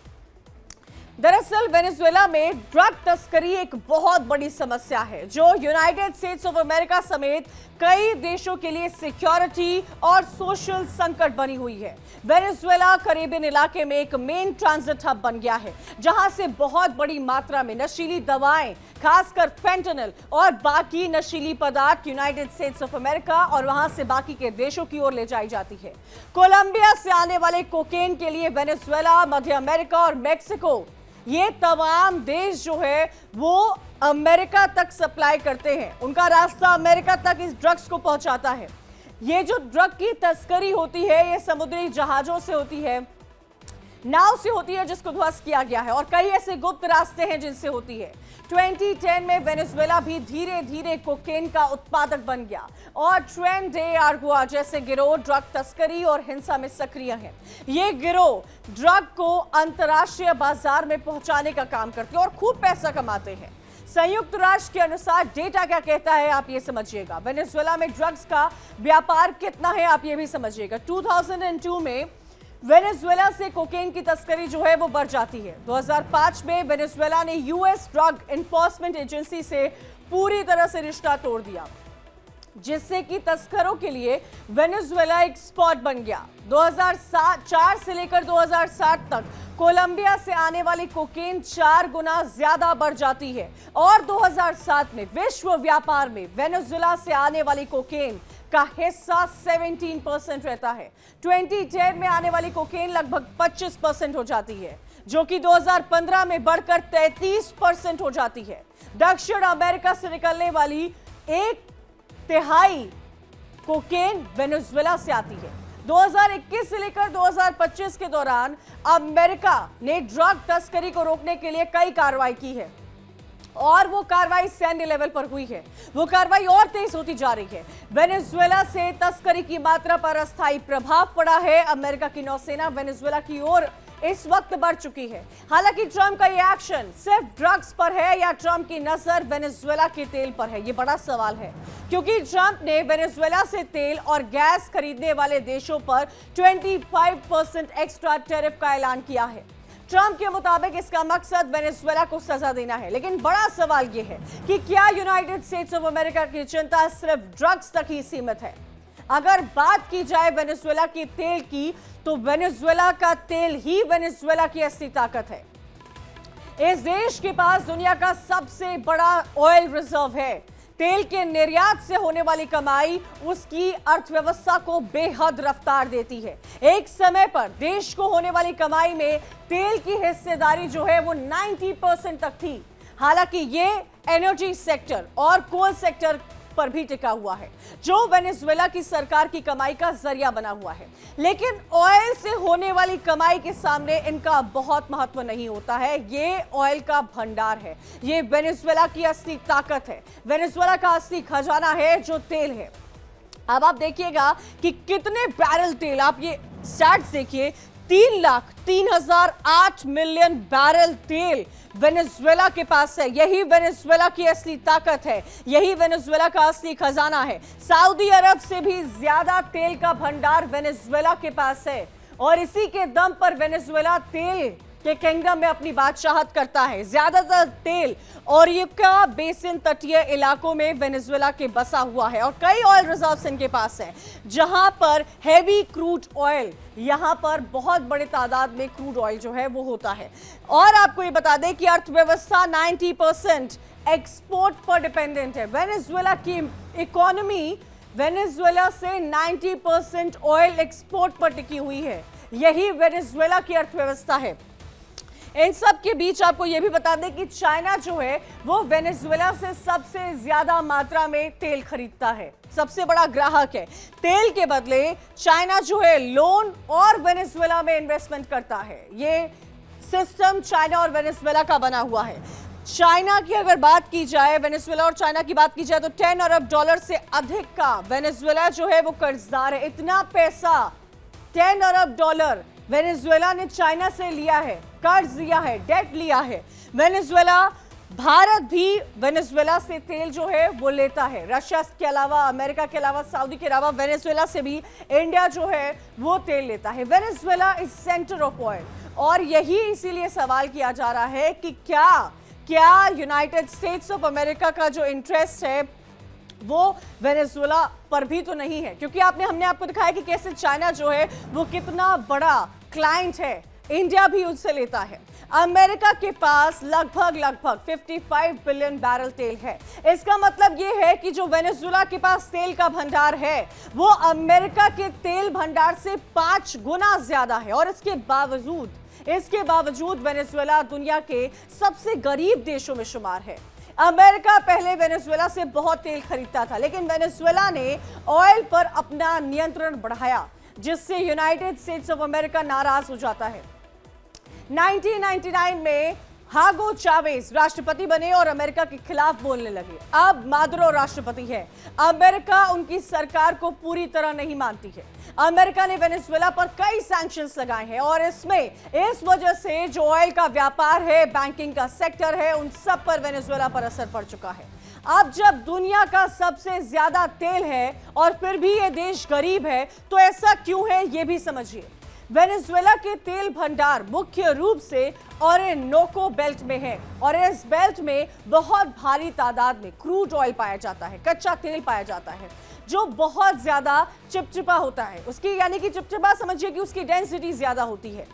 दरअसल वेनेजुएला में ड्रग तस्करी एक बहुत बड़ी समस्या है जो यूनाइटेड स्टेट्स ऑफ अमेरिका समेत कई देशों के लिए सिक्योरिटी और सोशल संकट बनी हुई है। वेनेजुएला कैरेबियन इलाके में एक मेन ट्रांजिट हब बन गया है जहां से बहुत बड़ी मात्रा में नशीली दवाएं, खासकर फेंटेनिल और बाकी नशीली पदार्थ यूनाइटेड स्टेट्स ऑफ अमेरिका और वहां से बाकी के देशों की ओर ले जाई जाती है। कोलंबिया से आने वाले कोकेन के लिए वेनेजुएला, मध्य अमेरिका और मेक्सिको, ये तमाम देश जो है वो अमेरिका तक सप्लाई करते हैं। उनका रास्ता अमेरिका तक इस ड्रग्स को पहुंचाता है। ये जो ड्रग की तस्करी होती है ये समुद्री जहाजों से होती है, नाव से होती है जिसको ध्वस्त किया गया है और कई ऐसे गुप्त रास्ते हैं जिनसे होती है। 2010 में वेनेजुएला भी धीरे धीरे कोकेन का उत्पादक बन गया और ट्रेन डे अरागुआ जैसे गिरोह ड्रग तस्करी और हिंसा में सक्रिय हैं। ये गिरोह ड्रग को अंतर्राष्ट्रीय बाजार में पहुंचाने का काम करते हैं और खूब पैसा कमाते हैं। संयुक्त राष्ट्र के अनुसार डेटा क्या कहता है आप ये समझिएगा। वेनेजुएला में ड्रग्स का व्यापार कितना है आप ये भी समझिएगा। 2002 में वेनेजुएला से कोकेन की तस्करी जो है वो बढ़ जाती है। 2005 में वेनेजुएला ने यूएस ड्रग एनफोर्समेंट एजेंसी से पूरी तरह से रिश्ता तोड़ दिया, जिससे कि तस्करों के लिए वेनेजुएला एक स्पॉट बन गया। 2004 से लेकर 2007 तक कोलंबिया से आने वाली कोकेन 4 गुना ज्यादा बढ़ जाती है और 2007 में विश्व व्यापार में वेनेजुएला से आने वाली कोकेन का हिस्सा 17% रहता है। 2010 में आने वाली कोकेन लगभग 25% हो जाती है, जो कि 2015 में बढ़कर 33% हो जाती है। दक्षिण अमेरिका से निकलने वाली 1/3 कोकेन वेनेजुएला से आती है। 2021 से लेकर 2025 के दौरान अमेरिका ने ड्रग तस्करी को रोकने के लिए कई कार्रवाई की है। और वो कार्रवाई सैन्य लेवल पर हुई है। वो कार्रवाई और तेज होती जा रही है। वेनेजुएला से तस्करी की मात्रा पर अस्थायी प्रभाव पड़ा है। अमेरिका की नौसेना वेनेजुएला की ओर इस वक्त बढ़ चुकी है। हालांकि ट्रंप का ये एक्शन सिर्फ ड्रग्स पर है या ट्रंप की नजर वेनेजुएला के तेल पर है, ये बड़ा सवाल है, क्योंकि ट्रंप ने वेनेजुएला से तेल और गैस खरीदने वाले देशों पर 25% एक्स्ट्रा टैरिफ का ऐलान किया है। ट्रंप के मुताबिक इसका मकसद वेनेजुएला को सजा देना है। लेकिन बड़ा सवाल यह है कि क्या यूनाइटेड स्टेट्स ऑफ अमेरिका की चिंता सिर्फ ड्रग्स तक ही सीमित है? अगर बात की जाए वेनेजुएला के तेल की, तो वेनेजुएला का तेल ही वेनेजुएला की असली ताकत है। इस देश के पास दुनिया का सबसे बड़ा ऑयल रिजर्व है। तेल के निर्यात से होने वाली कमाई उसकी अर्थव्यवस्था को बेहद रफ्तार देती है। एक समय पर देश को होने वाली कमाई में तेल की हिस्सेदारी जो है वो 90% तक थी। हालांकि ये एनर्जी सेक्टर और कोल सेक्टर पर भी टिका हुआ है, जो वेनेजुएला की सरकार की कमाई का जरिया बना हुआ है। लेकिन ऑयल से होने वाली कमाई के सामने इनका बहुत महत्व नहीं होता है। ये ऑयल का भंडार है, ये वेनेजुएला की असली ताकत है, वेनेजुएला का असली खजाना है जो तेल है। अब आप देखिएगा कि कितने बैरल तेल, आप ये स्टैट्स देखिए, 3,03,008 मिलियन बैरल तेल वेनेजुएला के पास है। यही वेनेजुएला की असली ताकत है, यही वेनेजुएला का असली खजाना है। सऊदी अरब से भी ज्यादा तेल का भंडार वेनेजुएला के पास है और इसी के दम पर वेनेजुएला तेल के किंगडम में अपनी बादशाहत करता है। ज्यादातर तेल ओरिका बेसिन तटीय इलाकों में वेनेजुएला के बसा हुआ है और कई ऑयल रिजर्व्स इनके पास हैं, जहां पर हेवी क्रूड ऑयल, यहां पर बहुत बड़े तादाद में क्रूड ऑयल जो है वो होता है। और आपको ये बता दें कि अर्थव्यवस्था 90% एक्सपोर्ट पर डिपेंडेंट है। वेनेजुएला की इकोनॉमी वेनेजुएला से 90% ऑयल एक्सपोर्ट पर टिकी हुई है। यही वेनेजुएला की अर्थव्यवस्था है। इन सब के बीच आपको यह भी बता दें कि चाइना जो है वो वेनेजुएला से सबसे ज्यादा मात्रा में तेल खरीदता है, सबसे बड़ा ग्राहक है। तेल के बदले चाइना जो है लोन और वेनेजुएला में इन्वेस्टमेंट करता है। ये सिस्टम चाइना और वेनेजुएला का बना हुआ है। चाइना की अगर बात की जाए, वेनेजुएला और चाइना की बात की जाए, तो $10 अरब से अधिक का वेनेजुएला जो है वो कर्जदार है। इतना पैसा $10 अरब वेनेजुएला ने चाइना से लिया है, कर्ज लिया है, डेट लिया है। वेनेजुएला, भारत भी वेनेजुएला से तेल जो है वो लेता है। रशिया के अलावा, अमेरिका के अलावा, सऊदी के अलावा वेनेजुएला से भी इंडिया जो है वो तेल लेता है। Venezuela is centre of oil और यही इसीलिए सवाल किया जा रहा है कि क्या यूनाइटेड स्टेट्स ऑफ अमेरिका का जो इंटरेस्ट है वो वेनेजुएला पर भी तो नहीं है, क्योंकि हमने आपको दिखाया कि कैसे चाइना जो है वो कितना बड़ा क्लाइंट है, इंडिया भी उससे लेता है। अमेरिका के पास लगभग 55 बिलियन बैरल तेल है। इसका मतलब ये है कि जो वेनेजुएला के पास तेल का भंडार है वो अमेरिका के तेल भंडार से 5 गुना ज्यादा है। और इसके बावजूद वेनेजुएला दुनिया के सबसे गरीब देशों में शुमार है। अमेरिका पहले वेनेजुएला से बहुत तेल खरीदता था, लेकिन वेनेजुएला ने ऑयल पर अपना नियंत्रण बढ़ाया, जिससे यूनाइटेड स्टेट्स ऑफ अमेरिका नाराज हो जाता है। 1999 में हागो चावेज राष्ट्रपति बने और अमेरिका के खिलाफ बोलने लगे। अब मादुरो राष्ट्रपति है। अमेरिका उनकी सरकार को पूरी तरह नहीं मानती है। अमेरिका ने वेनेजुएला पर कई सैंक्शंस लगाए हैं और इस वजह से जो ऑयल का व्यापार है, बैंकिंग का सेक्टर है, उन सब पर वेनेजुएला पर असर पड़ चुका है। अब जब दुनिया का सबसे ज्यादा तेल है और फिर भी ये देश गरीब है, तो ऐसा क्यों है ये भी समझिए। वेनेजुएला के तेल भंडार मुख्य रूप से ओरिनोको बेल्ट में है और इस बेल्ट में बहुत भारी तादाद में क्रूड ऑयल पाया जाता है, कच्चा तेल पाया जाता है, जो बहुत ज्यादा चिपचिपा होता है। उसकी यानी कि चिपचिपा समझिए कि उसकी डेंसिटी ज्यादा होती है।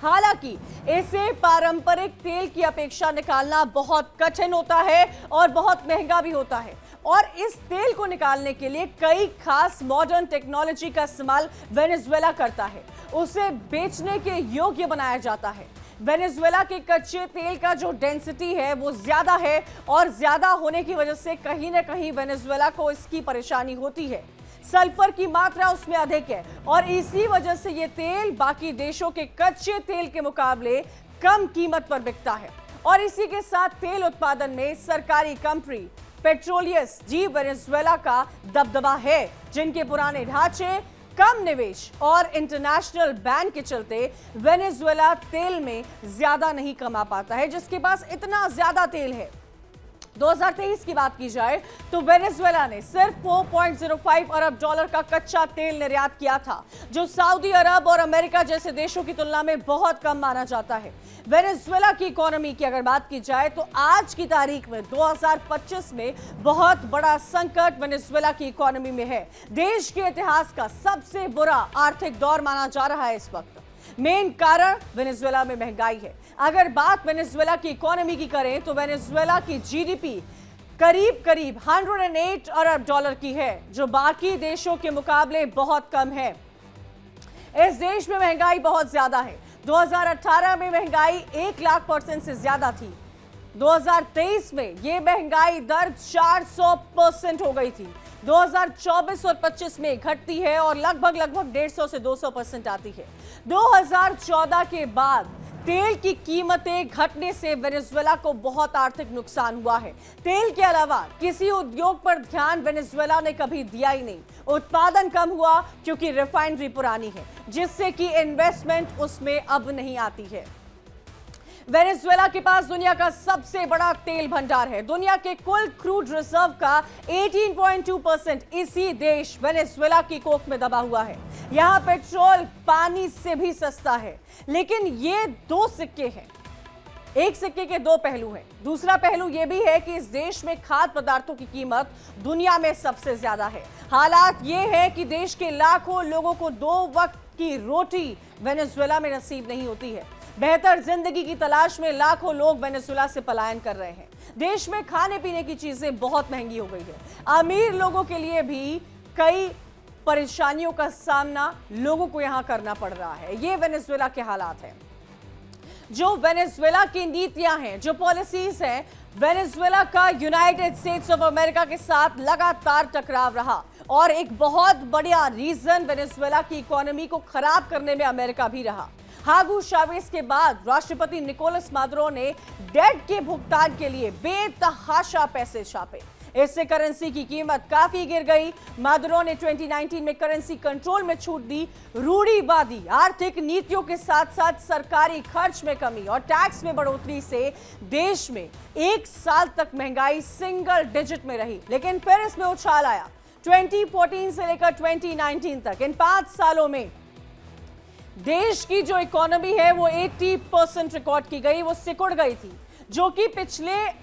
हालांकि इसे पारंपरिक तेल की अपेक्षा निकालना बहुत कठिन होता है और बहुत महंगा भी होता है। और इस तेल को निकालने के लिए कई खास मॉडर्न टेक्नोलॉजी का इस्तेमाल वेनेजुएला करता है। उसे बेचने के योग्य बनाया जाता है। वेनेजुएला के कच्चे तेल का जो डेंसिटी है वो ज्यादा है और ज्यादा होने की वजह से कहीं ना कहीं वेनेजुएला को इसकी परेशानी होती है। सल्फर की मात्रा उसमें अधिक है और इसी वजह से ये तेल बाकी देशों के कच्चे तेल के मुकाबले कम कीमत पर बिकता है और इसी के साथ तेल उत्पादन में सरकारी कंपनी पेट्रोलियस डी वेनेजुएला का दबदबा है, जिनके पुराने ढांचे, कम निवेश और इंटरनेशनल बैन के चलते वेनेजुएला तेल में ज्यादा नहीं कमा पाता है, जिसके पास इतना ज्यादा तेल है। 2023 की बात की जाए तो वेनेजुएला ने सिर्फ 4.05 अरब डॉलर का कच्चा तेल निर्यात किया था, जो सऊदी अरब और अमेरिका जैसे देशों की तुलना में बहुत कम माना जाता है। वेनेजुएला की इकोनॉमी की अगर बात की जाए तो आज की तारीख में 2025 में बहुत बड़ा संकट वेनेजुएला की इकोनॉमी में है। देश के इतिहास का सबसे बुरा आर्थिक दौर माना जा रहा है इस वक्त। मेन कारण वेनेजुएला में महंगाई है। अगर बात वेनेजुएला की इकोनॉमी की करें तो वेनेजुएला की जीडीपी करीब 108 अरब डॉलर की है, जो बाकी देशों के मुकाबले बहुत कम है। इस देश में महंगाई बहुत ज्यादा है। 2018 में महंगाई 1,00,000% से ज्यादा थी। 2023 में यह महंगाई दर 400% हो गई थी। 2024 और 25 में घटती है और लगभग 150 से 200% आती है। 2014 के बाद तेल की कीमतें घटने से वेनेजुएला को बहुत आर्थिक नुकसान हुआ है। तेल के अलावा किसी उद्योग पर ध्यान वेनेजुएला ने कभी दिया ही नहीं। उत्पादन कम हुआ क्योंकि रिफाइनरी पुरानी है, जिससे कि इन्वेस्टमेंट उसमें अब नहीं आती है। वेनेजुएला के पास दुनिया का सबसे बड़ा तेल भंडार है। दुनिया के कुल क्रूड रिजर्व का 18.2% इसी देश वेनेजुएला की कोख में दबा हुआ है। यहां पेट्रोल पानी से भी सस्ता है, लेकिन ये दो सिक्के हैं। एक सिक्के के दो पहलू हैं। दूसरा पहलू यह भी है कि इस देश में खाद्य पदार्थों की कीमत दुनिया में सबसे ज्यादा है। हालात ये है कि देश के लाखों लोगों को 2 वक्त की रोटी वेनेजुएला में नसीब नहीं होती है। बेहतर जिंदगी की तलाश में लाखों लोग वेनेजुएला से पलायन कर रहे हैं। देश में खाने पीने की चीजें बहुत महंगी हो गई है। अमीर लोगों के लिए भी कई परेशानियों का सामना लोगों को यहां करना पड़ रहा है। ये वेनेजुएला के हालात हैं। जो वेनेजुएला की नीतियां हैं, जो पॉलिसीज हैं, वेनेजुएला का यूनाइटेड स्टेट्स ऑफ अमेरिका के साथ लगातार टकराव रहा और एक बहुत बड़ा रीजन वेनेजुएला की इकोनॉमी को खराब करने में अमेरिका भी रहा। हागू चावेज के बाद राष्ट्रपति निकोलस मादुरो ने डेट के भुगतान के लिए बेतहाशा पैसे छापे। इससे करेंसी की कीमत काफी गिर गई। मादुरो ने 2019 में करेंसी कंट्रोल में छूट दी। रूढ़िवादी आर्थिक नीतियों के साथ साथ सरकारी खर्च में कमी और टैक्स में बढ़ोतरी से देश में 1 साल तक महंगाई सिंगल डिजिट में रही, लेकिन फिर इसमें उछाल आया। 2014 से लेकर 2019 तक इन 5 सालों में देश की जो इकोनॉमी है वो 80% रिकॉर्ड की गई, वो सिकुड़ गई थी, जो कि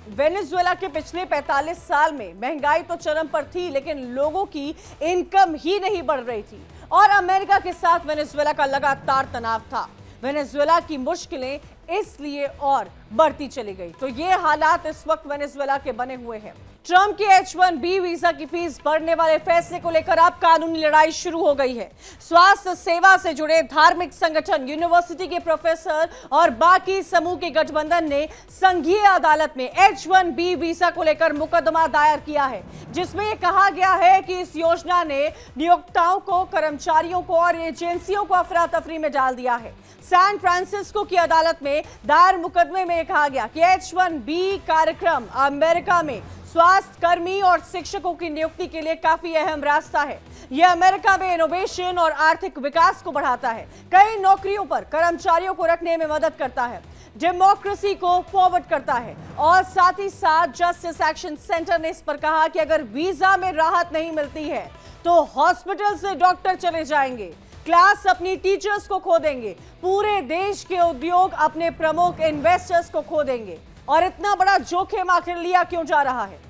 वेनेजुएला के पिछले 45 साल में महंगाई तो चरम पर थी, लेकिन लोगों की इनकम ही नहीं बढ़ रही थी। और अमेरिका के साथ वेनेजुएला का लगातार तनाव था। वेनेजुएला की मुश्किलें इसलिए और बढ़ती चली गई। तो ये हालात इस वक्त वेनेजुएला के बने हुए हैं। ट्रंप के H-1B वीजा की फीस बढ़ने वाले फैसले को लेकर अब कानूनी लड़ाई शुरू हो गई है। स्वास्थ्य सेवा से जुड़े धार्मिक संगठन, यूनिवर्सिटी के प्रोफेसर और बाकी समूह के गठबंधन ने संघीय अदालत में H-1B वीजा को लेकर मुकदमा दायर किया है, जिसमें यह कहा गया है कि इस योजना ने नियोक्ताओं को, कर्मचारियों को और एजेंसियों को अफरा तफरी में डाल दिया है। सैन फ्रांसिस्को की अदालत में दायर मुकदमे में कहा गया कि H-1B कार्यक्रम अमेरिका में स्वास्थ्य कर्मी और शिक्षकों की नियुक्ति के लिए काफी अहम रास्ता है। यह अमेरिका में इनोवेशन और आर्थिक विकास को बढ़ाता है, कई नौकरियों पर कर्मचारियों को रखने में मदद करता है, डेमोक्रेसी को फॉरवर्ड करता है। और साथ ही साथ जस्टिस एक्शन सेंटर ने इस पर कहा कि अगर वीजा में राहत नहीं मिलती है तो हॉस्पिटल से डॉक्टर चले जाएंगे, क्लास अपनी टीचर्स को खो देंगे, पूरे देश के उद्योग अपने प्रमुख इन्वेस्टर्स को खो देंगे। और इतना बड़ा जोखिम आखिर लिया क्यों जा रहा है?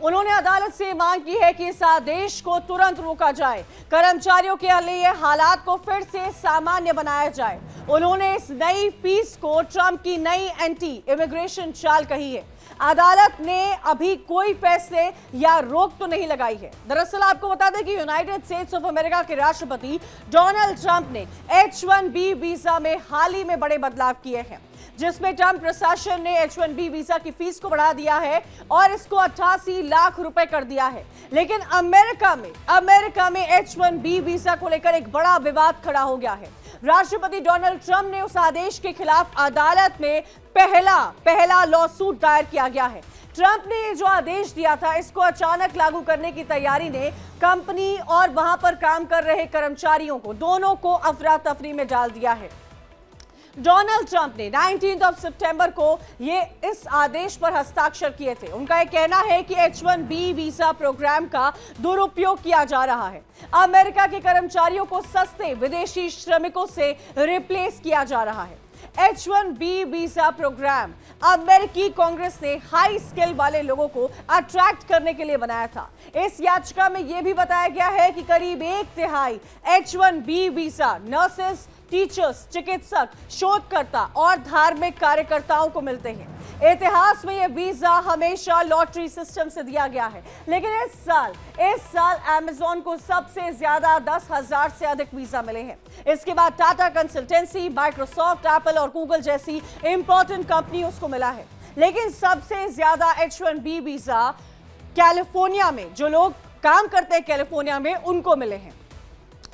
उन्होंने अदालत से मांग की है कि इस आदेश को तुरंत रोका जाए, कर्मचारियों के लिए हालात को फिर से सामान्य बनाया जाए। उन्होंने इस नई फीस को ट्रंप की नई एंटी इमिग्रेशन चाल कही है। अदालत ने अभी कोई फैसले या रोक तो नहीं लगाई है। दरअसल आपको बता दें कि यूनाइटेड स्टेट्स ऑफ अमेरिका के राष्ट्रपति डोनाल्ड ट्रंप ने H-1B वीजा में हाल ही में बड़े बदलाव किए हैं, जिसमें ट्रंप प्रशासन ने H-1B वीजा की फीस को बढ़ा दिया है और इसको 88 लाख रुपए कर दिया है। लेकिन अमेरिका में H-1B वीजा को लेकर एक बड़ा विवाद खड़ा हो गया है। राष्ट्रपति डोनाल्ड ट्रंप ने उस आदेश के खिलाफ अदालत में पहला लॉसूट दायर किया गया है। ट्रंप ने ये जो आदेश दिया था, इसको अचानक लागू करने की तैयारी ने कंपनी और वहां पर काम कर रहे कर्मचारियों को, दोनों को अफरा तफरी में डाल दिया है। डोनाल्ड ट्रंप ने 19 सितंबर को ये इस आदेश पर हस्ताक्षर किए थे। उनका यह कहना है कि H-1B वीजा प्रोग्राम का दुरुपयोग किया जा रहा है। अमेरिका के कर्मचारियों को सस्ते विदेशी श्रमिकों से रिप्लेस किया जा रहा है। H-1B वीजा प्रोग्राम अमेरिकी कांग्रेस ने हाई स्किल वाले लोगों को अट्रैक्ट करने के लिए बनाया था। इस याचिका में यह भी बताया गया है कि करीब 1/3 H-1B वीजा नर्सेस, टीचर्स, चिकित्सक, शोधकर्ता और धार्मिक कार्यकर्ताओं को मिलते हैं। इतिहास में यह वीजा हमेशा लॉटरी सिस्टम से दिया गया है, लेकिन इस साल अमेज़न को सबसे ज्यादा 10,000 से अधिक वीजा मिले हैं। इसके बाद टाटा कंसल्टेंसी, माइक्रोसॉफ्ट, एप्पल और गूगल जैसी इंपॉर्टेंट कंपनियों को मिला है। लेकिन सबसे ज्यादा H-1B वीजा कैलिफोर्निया में, जो लोग काम करते हैं कैलिफोर्निया में, उनको मिले हैं।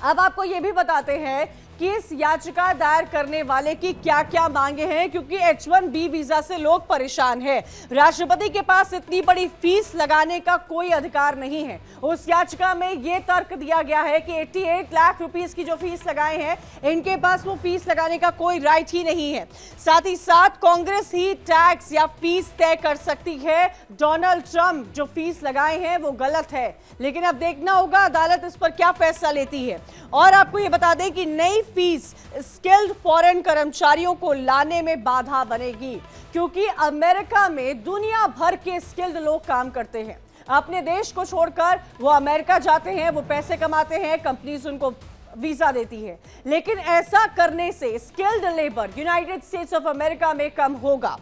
अब आपको यह भी बताते हैं कि इस याचिका दायर करने वाले की क्या-क्या मांगे हैं, क्योंकि H-1B वीजा से लोग परेशान हैं। राष्ट्रपति के पास इतनी बड़ी फीस लगाने का कोई अधिकार नहीं है। उस याचिका में यह तर्क दिया गया है कि 88 लाख रुपीस की जो फीस लगाए हैं, इनके पास वो फीस लगाने का कोई राइट ही नहीं है। साथ ही साथ कांग्रेस ही टैक्स या फीस तय कर सकती है। डोनाल्ड ट्रंप जो फीस लगाए हैं वो गलत है, लेकिन अब देखना होगा अदालत इस पर क्या फैसला लेती है। और आपको ये बता दें कि नई फीस स्किल्ड फॉरेन कर्मचारियों को लाने में बाधा बनेगी, क्योंकि अमेरिका में दुनिया भर के स्किल्ड लोग काम करते हैं। अपने देश को छोड़कर वो अमेरिका जाते हैं, वो पैसे कमाते हैं, कंपनीज उनको वीजा देती है। लेकिन ऐसा करने से skilled labour United States of America में कम होगा।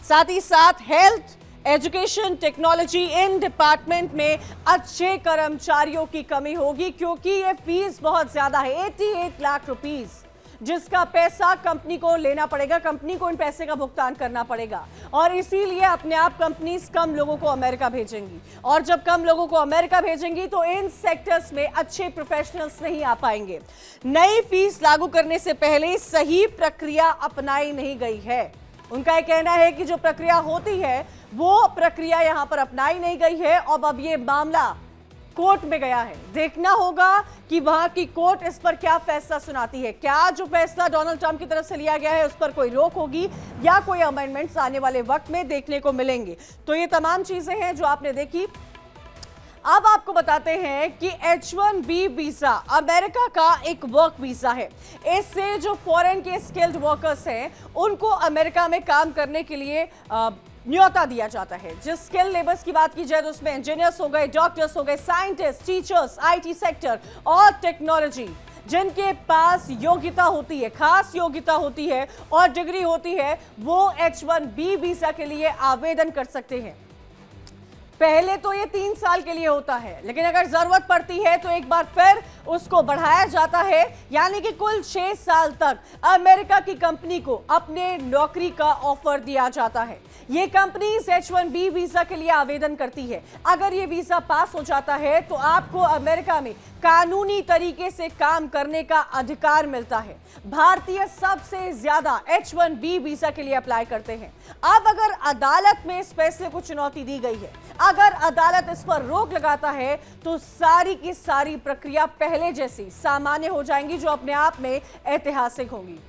साथ ही साथ health, education, technology, in department में अच्छे कर्मचारियों की कमी होगी, क्योंकि ये फीस बहुत ज्यादा है, 88 लाख रुपीस, जिसका पैसा कंपनी को लेना पड़ेगा, कंपनी को इन पैसे का भुगतान करना पड़ेगा। और इसीलिए अपने आप कंपनीज कम लोगों को अमेरिका भेजेंगी, और जब कम लोगों को अमेरिका भेजेंगी तो इन सेक्टर्स में अच्छे प्रोफेशनल्स नहीं आ पाएंगे। नई फीस लागू करने से पहले सही प्रक्रिया अपनाई नहीं गई है। उनका यह कहना है कि जो प्रक्रिया होती है वो प्रक्रिया यहां पर अपनाई नहीं गई है, और अब ये मामला कोर्ट में गया है। देखना होगा कि वहां की कोर्ट इस पर क्या फैसला सुनाती है। क्या जो फैसला डोनाल्ड ट्रंप की तरफ से लिया गया है उस पर कोई रोक होगी, या कोई अमेंडमेंट्स आने वाले वक्त में देखने को मिलेंगे। तो ये तमाम चीजें हैं जो आपने देखी। अब आपको बताते हैं कि H-1B वीजा अमेरिका का एक वर्क वीजा है। इससे जो फॉरेन के स्किल्ड वर्कर्स हैं उनको अमेरिका में काम करने के लिए न्योता दिया जाता है। जिस स्किल लेबर्स की बात की जाए तो उसमें इंजीनियर्स हो गए, डॉक्टर्स हो गए, साइंटिस्ट, टीचर्स, IT सेक्टर और टेक्नोलॉजी, जिनके पास योग्यता होती है, खास योग्यता होती है और डिग्री होती है, वो H-1B वीजा के लिए आवेदन कर सकते हैं। पहले तो ये 3 साल के लिए होता है, लेकिन अगर जरूरत पड़ती है तो एक बार फिर उसको बढ़ाया जाता है, यानी कि कुल 6 साल तक अमेरिका की कंपनी को अपने नौकरी का ऑफर दिया जाता है। ये कंपनी H-1B वीजा के लिए आवेदन करती है। अगर ये वीजा पास हो जाता है तो आपको अमेरिका में कानूनी तरीके से काम करने का अधिकार मिलता है। भारतीय सबसे ज्यादा H-1B वीजा के लिए अप्लाई करते हैं। अब अगर अदालत में इस फैसले को चुनौती दी गई है, अगर अदालत इस पर रोक लगाता है, तो सारी की सारी प्रक्रिया पहले जैसी सामान्य हो जाएंगी, जो अपने आप में ऐतिहासिक होंगी।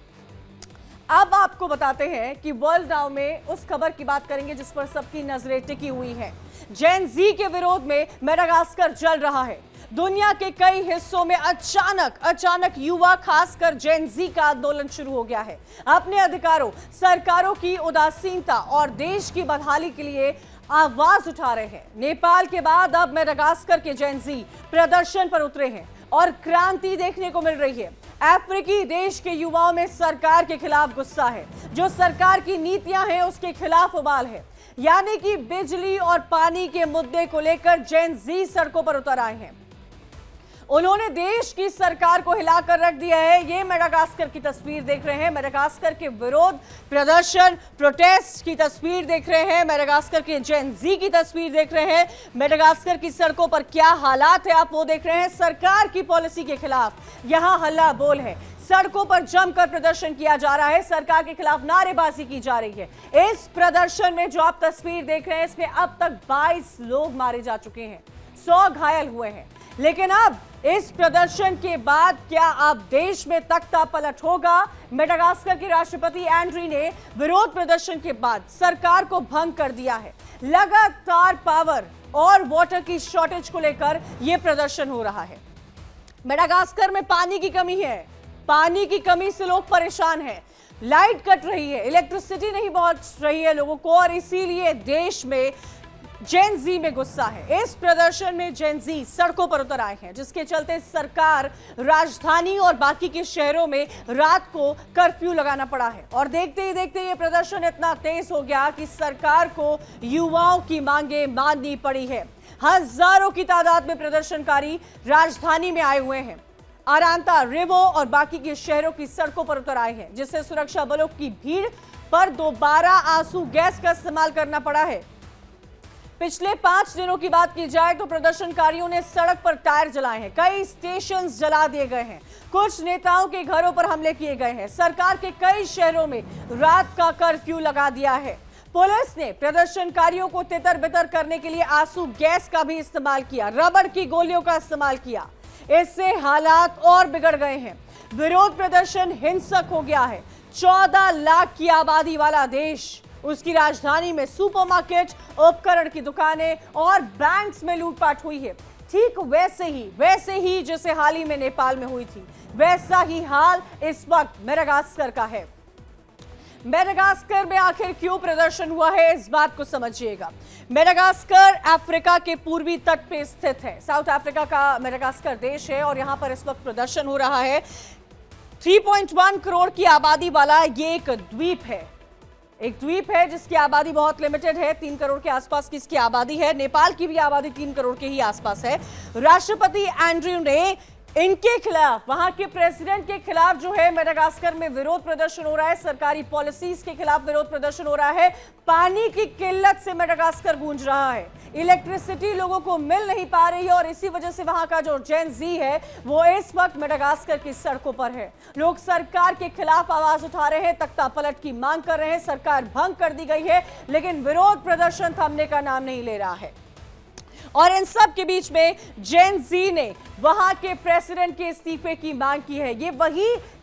अब आपको बताते हैं कि वर्ल्ड नाउ में उस खबर की बात करेंगे जिस पर सबकी नजरें टिकी हुई हैं। जेन ज़ी के विरोध में मेडागास्कर जल रहा है। दुनिया के कई हिस्सों में अचानक युवा, खासकर जेन ज़ी का आंदोलन शुरू हो गया है। अपने अधिकारों, सरकारों की उदासीनता और देश की बदहाली के लिए आवाज उठा रहे हैं। नेपाल के बाद अब मेडागास्कर के जेन ज़ी प्रदर्शन पर उतरे हैं और क्रांति देखने को मिल रही है। अफ्रीकी देश के युवाओं में सरकार के खिलाफ गुस्सा है, जो सरकार की नीतियां हैं उसके खिलाफ उबाल है। यानी कि बिजली और पानी के मुद्दे को लेकर जेन ज़ी सड़कों पर उतर आए हैं। उन्होंने देश की सरकार को हिलाकर रख दिया है। ये मेडागास्कर की तस्वीर देख रहे हैं, मेडागास्कर के विरोध प्रदर्शन, प्रोटेस्ट की तस्वीर देख रहे हैं, मेडागास्कर के जेन ज़ी की तस्वीर देख रहे हैं। मेडागास्कर की सड़कों पर क्या हालात है आप वो देख रहे हैं। सरकार की पॉलिसी के खिलाफ यहां हल्ला बोल है। सड़कों पर जमकर प्रदर्शन किया जा रहा है, सरकार के खिलाफ नारेबाजी की जा रही है। इस प्रदर्शन में जो आप तस्वीर देख रहे हैं, इसमें अब तक 22 लोग मारे जा चुके हैं, 100 घायल हुए हैं। लेकिन अब इस प्रदर्शन के बाद क्या अब देश में तख्ता पलट होगा? मेडागास्कर के राष्ट्रपति एंड्री ने विरोध प्रदर्शन के बाद सरकार को भंग कर दिया है। लगातार पावर और वाटर की शॉर्टेज को लेकर यह प्रदर्शन हो रहा है। मेडागास्कर में पानी की कमी है, पानी की कमी से लोग परेशान हैं, लाइट कट रही है, इलेक्ट्रिसिटी नहीं पहुंच रही है लोगों को, और इसीलिए देश में जेन जी में गुस्सा है। इस प्रदर्शन में जेन जी सड़कों पर उतर आए हैं, जिसके चलते सरकार राजधानी और बाकी के शहरों में रात को कर्फ्यू लगाना पड़ा है। और देखते ही देखते ये प्रदर्शन इतना तेज हो गया कि सरकार को युवाओं की मांगे माननी पड़ी है। हजारों की तादाद में प्रदर्शनकारी राजधानी में आए हुए हैं। अरांता, रिवो और बाकी के शहरों की सड़कों पर उतर आए हैं, जिससे सुरक्षा बलों की भीड़ पर दोबारा आंसू गैस का इस्तेमाल करना पड़ा है। पिछले 5 दिनों की बात की जाए तो प्रदर्शनकारियों ने सड़क पर टायर जलाए हैं, कई स्टेशन जला दिए गए हैं, कुछ नेताओं के घरों पर हमले किए गए हैं। सरकार के कई शहरों में रात का कर्फ्यू लगा दिया है। पुलिस ने प्रदर्शनकारियों को तितर बितर करने के लिए आंसू गैस का भी इस्तेमाल किया, रबड़ की गोलियों का इस्तेमाल किया। इससे हालात और बिगड़ गए हैं। विरोध प्रदर्शन हिंसक हो गया है। 14 लाख की आबादी वाला देश, उसकी राजधानी में सुपरमार्केट, उपकरण की दुकानें और बैंक्स में लूटपाट हुई है। ठीक वैसे ही जैसे हाल ही में नेपाल में हुई थी, वैसा ही हाल इस वक्त मेडागास्कर का है। मेडागास्कर में आखिर क्यों प्रदर्शन हुआ है, इस बात को समझिएगा। मेडागास्कर अफ्रीका के पूर्वी तट पे स्थित है। साउथ अफ्रीका का मेडागास्कर देश है और यहां पर इस वक्त प्रदर्शन हो रहा है। 3.1 करोड़ की आबादी वाला ये एक द्वीप है, जिसकी आबादी बहुत लिमिटेड है। 3 करोड़ के आसपास की इसकी आबादी है। नेपाल की भी आबादी 3 करोड़ के ही आसपास है। राष्ट्रपति एंड्रयू ने इनके खिलाफ, वहां के प्रेसिडेंट के खिलाफ जो है मेडागास्कर में विरोध प्रदर्शन हो रहा है, सरकारी पॉलिसीज के खिलाफ विरोध प्रदर्शन हो रहा है। पानी की किल्लत से मेडागास्कर गूंज रहा है, इलेक्ट्रिसिटी लोगों को मिल नहीं पा रही है और इसी वजह से वहां का जो जेन जी है वो इस वक्त मेडागास्कर की सड़कों पर है। लोग सरकार के खिलाफ आवाज उठा रहे हैं, तख्ता पलट की मांग कर रहे हैं। सरकार भंग कर दी गई है, लेकिन विरोध प्रदर्शन थमने का नाम नहीं ले रहा है। और इन सब के बीच में जेन जी ने वहां के प्रेसिडेंट के इस्तीफे की मांग की है।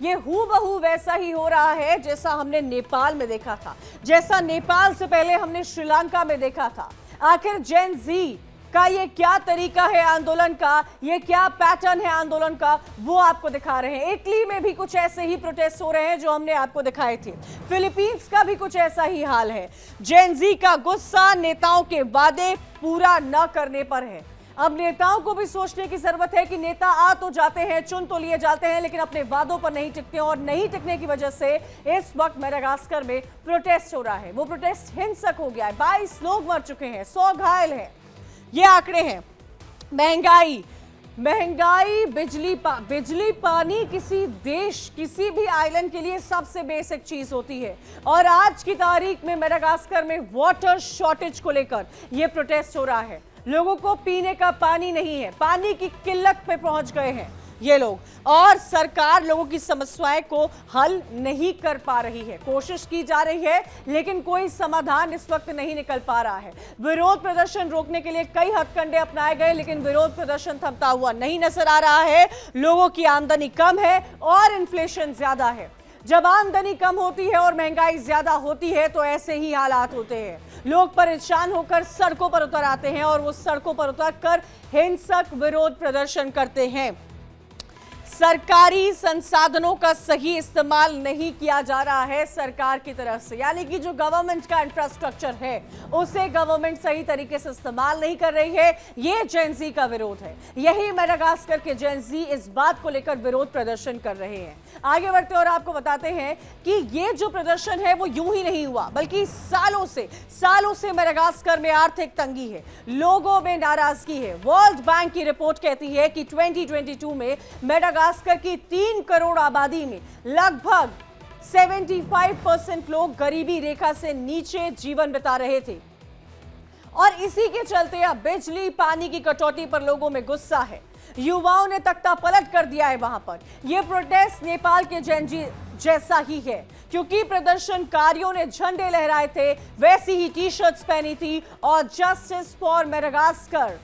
ये हूबहू वैसा ही हो रहा है जैसा हमने नेपाल में देखा था, जैसा नेपाल से पहले हमने श्रीलंका में देखा था। आखिर जेन जी का ये क्या तरीका है आंदोलन का, ये क्या पैटर्न है आंदोलन का, वो आपको दिखा रहे हैं। इटली में भी कुछ ऐसे ही प्रोटेस्ट हो रहे हैं जो हमने आपको दिखाए थे। फिलीपींस का भी कुछ ऐसा ही हाल है। जेन जी का गुस्सा नेताओं के वादे पूरा न करने पर है। अब नेताओं को भी सोचने की जरूरत है कि नेता आ तो जाते हैं, चुन तो लिए जाते हैं, लेकिन अपने वादों पर नहीं टिकते, और नहीं टिकने की वजह से इस वक्त मेडागास्कर में प्रोटेस्ट हो रहा है। वो प्रोटेस्ट हिंसक हो गया है। 22 लोग मर चुके हैं, 100 घायल हैं। ये आंकड़े हैं। महंगाई, बिजली पानी किसी देश, किसी भी आइलैंड के लिए सबसे बेसिक चीज होती है। और आज की तारीख में मेडागास्कर में वाटर शॉर्टेज को लेकर यह प्रोटेस्ट हो रहा है। लोगों को पीने का पानी नहीं है, पानी की किल्लत पे पहुंच गए हैं ये लोग, और सरकार लोगों की समस्याएं को हल नहीं कर पा रही है। कोशिश की जा रही है लेकिन कोई समाधान इस वक्त नहीं निकल पा रहा है। विरोध प्रदर्शन रोकने के लिए कई हथकंडे अपनाए गए, लेकिन विरोध प्रदर्शन थमता हुआ नहीं नजर आ रहा है। लोगों की आमदनी कम है और इन्फ्लेशन ज्यादा है। जब आमदनी कम होती है और महंगाई ज्यादा होती है तो ऐसे ही हालात होते हैं। लोग परेशान होकर सड़कों पर उतर आते हैं और वो सड़कों पर उतरकर हिंसक विरोध प्रदर्शन करते हैं। सरकारी संसाधनों का सही इस्तेमाल नहीं किया जा रहा है सरकार की तरफ से, यानी कि जो गवर्नमेंट का इंफ्रास्ट्रक्चर है उसे गवर्नमेंट सही तरीके से इस्तेमाल नहीं कर रही है। ये जेन जी का विरोध है। यही मेडागास्कर के जेन जी इस बात को लेकर विरोध प्रदर्शन कर रहे हैं। आगे बढ़ते और आपको बताते हैं कि ये जो प्रदर्शन है वो यूं ही नहीं हुआ, बल्कि सालों से मेडागास्कर में आर्थिक तंगी है, लोगों में नाराजगी है। वर्ल्ड बैंक की रिपोर्ट कहती है कि 2022 में मेडागास्कर की 3 करोड़ आबादी में लगभग 75% लोग गरीबी रेखा से नीचे जीवन बिता रहे थे। और इसी के चलते अब बिजली पानी की कटौती पर लोगों में गुस्सा है। युवाओं ने तख्ता पलट कर दिया है। वहां पर यह प्रोटेस्ट नेपाल के जेनजी जैसा ही है, क्योंकि प्रदर्शनकारियों ने झंडे लहराए थे, वैसी ही टी शर्ट्स पहनी थी और जस्टिस फॉर मेडागास्कर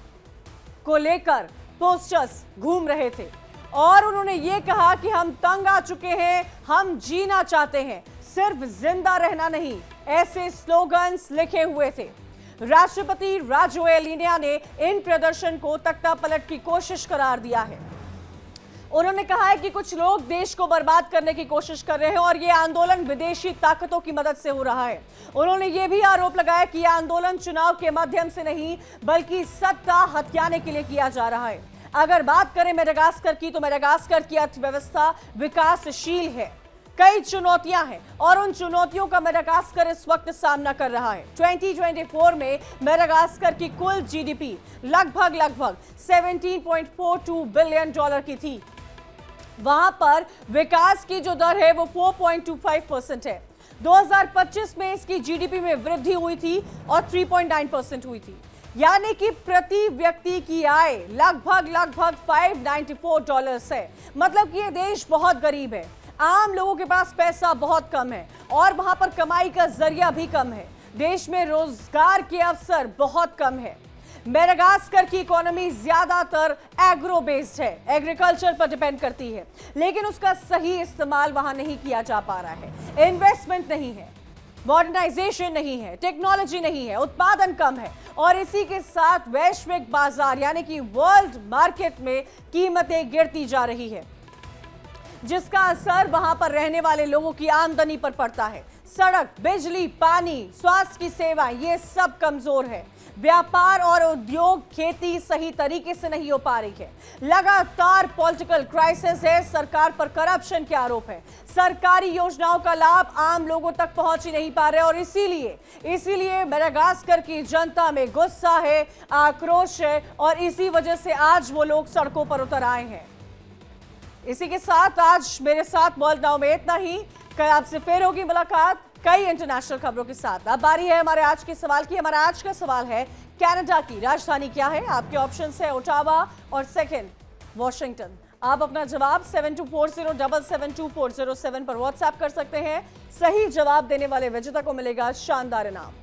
को लेकर पोस्टर्स घूम रहे थे और उन्होंने ये कहा कि हम तंग आ चुके हैं, हम जीना चाहते हैं, सिर्फ जिंदा रहना नहीं। ऐसे स्लोगन्स लिखे हुए थे। राष्ट्रपति राजोएलिना ने इन प्रदर्शन को तख्ता पलट की कोशिश करार दिया है। उन्होंने कहा है कि कुछ लोग देश को बर्बाद करने की कोशिश कर रहे हैं और यह आंदोलन विदेशी ताकतों की मदद से हो रहा है। उन्होंने यह भी आरोप लगाया कि यह आंदोलन चुनाव के माध्यम से नहीं बल्कि सत्ता हथियाने के लिए किया जा रहा है। अगर बात करें मेडागास्कर की, तो मेडागास्कर की अर्थव्यवस्था विकासशील है। कई चुनौतियां हैं और उन चुनौतियों का मेडागास्कर इस वक्त सामना कर रहा है। 2024 में मेडागास्कर की कुल जीडीपी लगभग 17.42 बिलियन डॉलर की थी। वहां पर विकास की जो दर है वो 4.25% है। 2025 में इसकी जीडीपी में वृद्धि हुई थी और 3.9% हुई थी, यानी कि प्रति व्यक्ति की आय लगभग $594 है। मतलब कि ये देश बहुत गरीब है, आम लोगों के पास पैसा बहुत कम है और वहां पर कमाई का जरिया भी कम है। देश में रोजगार के अवसर बहुत कम है। मेडागास्कर की इकोनॉमी ज्यादातर एग्रो बेस्ड है, एग्रीकल्चर पर डिपेंड करती है, लेकिन उसका सही इस्तेमाल वहां नहीं किया जा पा रहा है। इन्वेस्टमेंट नहीं है, मॉडर्नाइजेशन नहीं है, टेक्नोलॉजी नहीं है, उत्पादन कम है और इसी के साथ वैश्विक बाजार यानी कि वर्ल्ड मार्केट में कीमतें गिरती जा रही है, जिसका असर वहां पर रहने वाले लोगों की आमदनी पर पड़ता है। सड़क, बिजली, पानी, स्वास्थ्य की सेवा, ये सब कमजोर है। व्यापार और उद्योग, खेती सही तरीके से नहीं हो पा रही है। लगातार पॉलिटिकल क्राइसिस है, सरकार पर करप्शन के आरोप है, सरकारी योजनाओं का लाभ आम लोगों तक पहुंच ही नहीं पा रहे और इसीलिए मेडागास्कर की जनता में गुस्सा है, आक्रोश है और इसी वजह से आज वो लोग सड़कों पर उतर आए हैं। इसी के साथ आज मेरे साथ वर्ल्ड नाउ में इतना ही। कल आपसे फिर होगी मुलाकात कई इंटरनेशनल खबरों के साथ। अब बारी है हमारे आज के सवाल की। हमारा आज का सवाल है, कनाडा की राजधानी क्या है? आपके ऑप्शंस है ओटावा और सेकंड वॉशिंगटन। आप अपना जवाब 7240772407 पर व्हाट्सएप कर सकते हैं। सही जवाब देने वाले विजेता को मिलेगा शानदार इनाम।